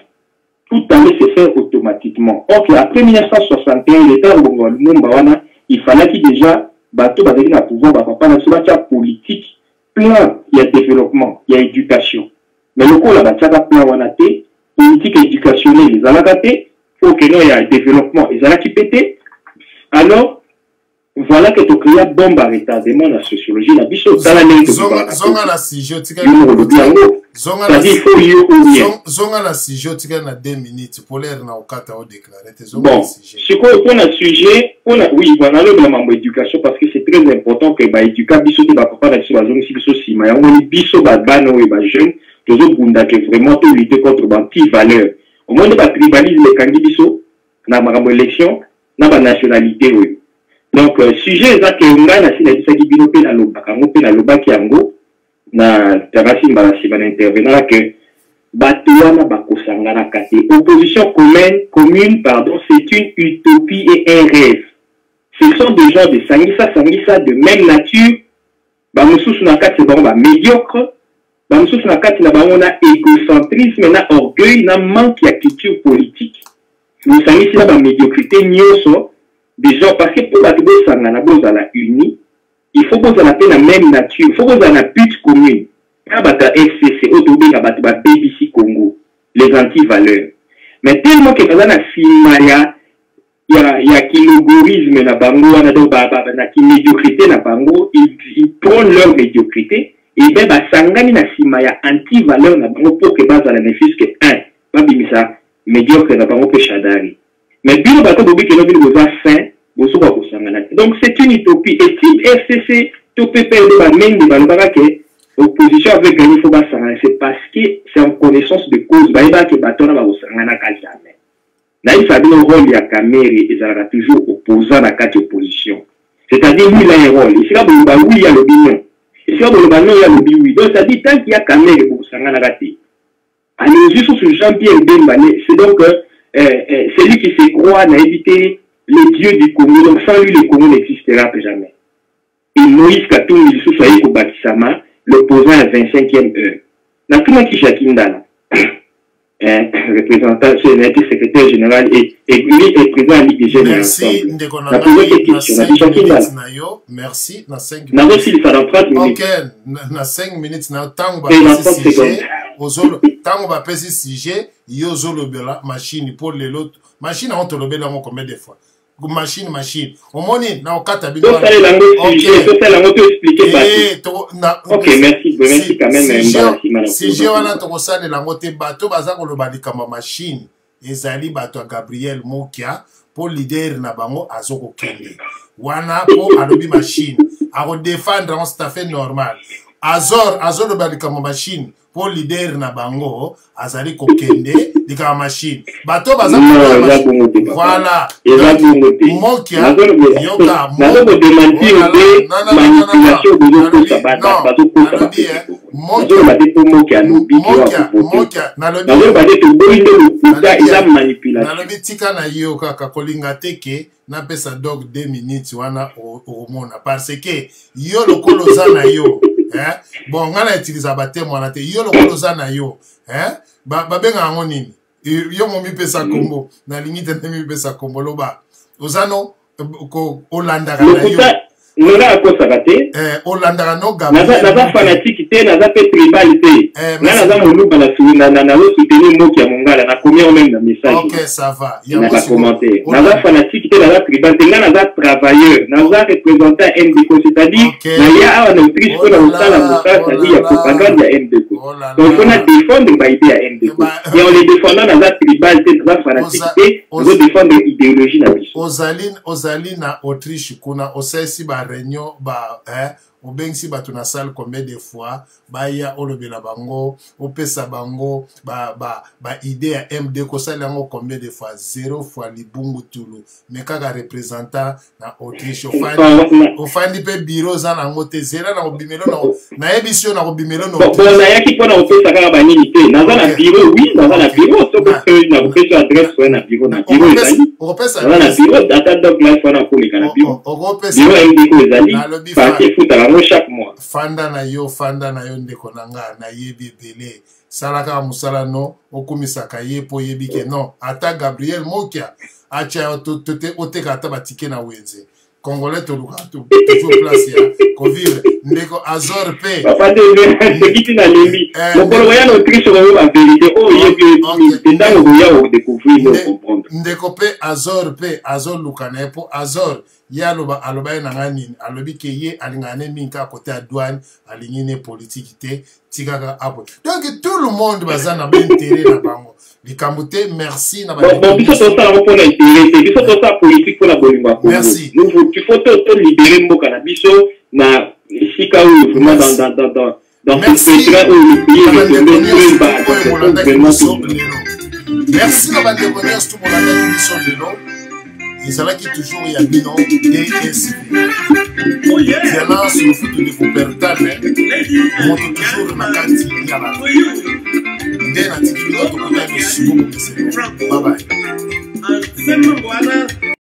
tout allait se faire automatiquement. Or, après 1961, l'État au Bawana, il fallait qu'il déjà, bateau, bazali na pouvoir, papa, na soba politique, plein, il y a développement, il y a éducation. Mais le coup, la bataille plein wanate, politique éducationnelle, ils ont raté, faut que nous, il y a un développement, ils ont qui pété. Alors, voilà que tu crées une bombe à retardement dans la sociologie, la biche, dans la ligne de Zonga la sujet, c'est-à-dire, il faut y aller. Zonga la sujet, tu as 2 minutes pour l'air na okata au déclarer. Bon, ce qu'on pour le sujet, oui, voilà le membre d'éducation parce que c'est très important que bah éduquer biso te ba papa na sur la zone si biso si ma on biso ba bano et ba jeune, toujours bunda que vraiment tout lutter contre ba petite valeur. Au moins de ba tribalisme les candidats biso na makambo élection na ba nationalité oui. Donc sujet exact que nga na sina bisa ki bino pe na lobaka ngo pe na lobaki yango na tabasi mbalasi ba intervenant que Batouana Bakosangana Kate. Opposition commune, pardon, c'est une utopie et un rêve. Ce sont des gens de Sangisa, de même nature. Bamoussous Nakat, c'est bon, médiocre. Bamoussous Nakat, c'est bon, égocentrisme, na orgueil, na manque de culture politique. Nous Sangisa, la médiocrité, nyoso. Des gens, parce que pour la Sangana, à la unie, il faut qu'on ait la même nature, il faut qu'on ait la but commune. FCC, BBC Congo, les anti-valeurs. Mais tellement que dans la Simaya, il y a kilogorisme na bango, il médiocrité na bango, ils prennent leur médiocrité, et bien, sangani na Simaya anti-valeur na bango pour que base à la nefis que pas bimisa médiocre na bango que chadari. Mais bien, bateau bobi que nous besoin sain, donc c'est une utopie. Et type FCC, tout peut perdre la main de balbara que opposition avec gagné faut pas s'arrêter, c'est parce que c'est en connaissance de cause baïba que batona va s'arrêter à jamais. Là il fait le rôle ya Kamere et ça toujours opposant à quatre opposition. C'est-à-dire lui il a un rôle. Ici là oui il y a l'opinion. Ici là non il y a l'opinion. Donc ça dit tant qu'il y a Kamere pour s'arrêter. Allez juste sur Jean-Pierre Bemba, c'est donc celui qui se croit n'a évité les dieux du Congo. Donc sans lui le Congo n'existera jamais. Et Moïse Katumbi il sous saïko Batisama l'opposant à la 25e heure. N'a plus qui Jacquindala, représentant, secrétaire général et lui est président à la Ligue des Jeunes. Merci, la première question, merci, na 5 minutes. N'a aussi ça dans 30 minutes. Ok, na 5 minutes, na tant on va passer sujet, yozo lobela, machine pour les autres. Machine on te lobela combien de fois? Machine. Au moins, na okata bino. Ok, merci quand même. Si j'ai wana to kosane la moté bateau baza ko lobali kama machine. Ezali bato Gabriel Mokia pour leader na bango azoko kende. Wana po alobi machine. A défendre en tout à fait normal. Azor lobali kama machine pour leader na bango azali kokende dika machine bato baza voilà mokia yoka mokia nalobi tika na yo kaka kolinga teke na pesa dog 2 minutes wana omona parce que yo lokolo za na yo bon ngana utiliser batemo wana te yo lokolo za na yo babenga yango nini yo momi pesa kombo na limite ndemi pesa kombo loba ozano ko olandaka na yo nona akosaka te olandaka no naza fanatique te naza pe tribal te naza moluba na soutenir moki ya mongala na combien même na message ok ça va na commentaire naza fanatique te naza tribal te naza travailleur naza représentant MDC c'est-à-dire na ya awa na Autriche ko na usala musasa ya propagande ya MDC donc on a défendre ba idée ya MDC et on les défendant naza tribal te naza fanatique te on veut défendre idéologie na biso ozali na Autriche kuna osesi ba réunion ba obengisi bato na salle combien de fois baya olobela bango opesa bango ba idée ya MD ko sala yango combien de fois 0 fois libungu tulu mais kaka représentant na Autriche ofandi pe bureau za na ngote zera na obimelo na ebisio na obimelo no bon na yaki pona opesa kaka ba nini te naza na bureau oui naza na bureau so que na opesa adresse na bureau na bureau opesa na bureau data doc life wana ko leka na bureau bureau MD ko ezali parti futa chaque mois. Fanda na yo ndeko nanga na yebi belé. Salaka musala no okumisaka ye po yebi ke non. Ata Gabriel Mokia acha oteka ata batike na wenze. Congolais to luka to toujours place ya ko vivre ndeko Azor pe. Papa de kiti na lembi. Lokolo ya no triche ko ba vérité o yebi ndango ko ya o découvrir no comprendre. Ndeko pe Azor luka na po Azor ya aloba na ngani alobi ke ye alingane minka côté à douane aligne politique te tikaka apo donc tout le monde bazana ben intérêt na bango likambote merci na ba bon biso to ça pour intérêt biso to ça politique pour la bolinga merci nous il faut to libérer mboka na biso na sika ou vraiment dans merci ce pays où merci na ba de connaissance tout mon ami biso lelo ezalaki toujours ya bino DSV violence le foot de vous perdane monte toujours na kati ya la nde na tiki bino tokota misumu bye bye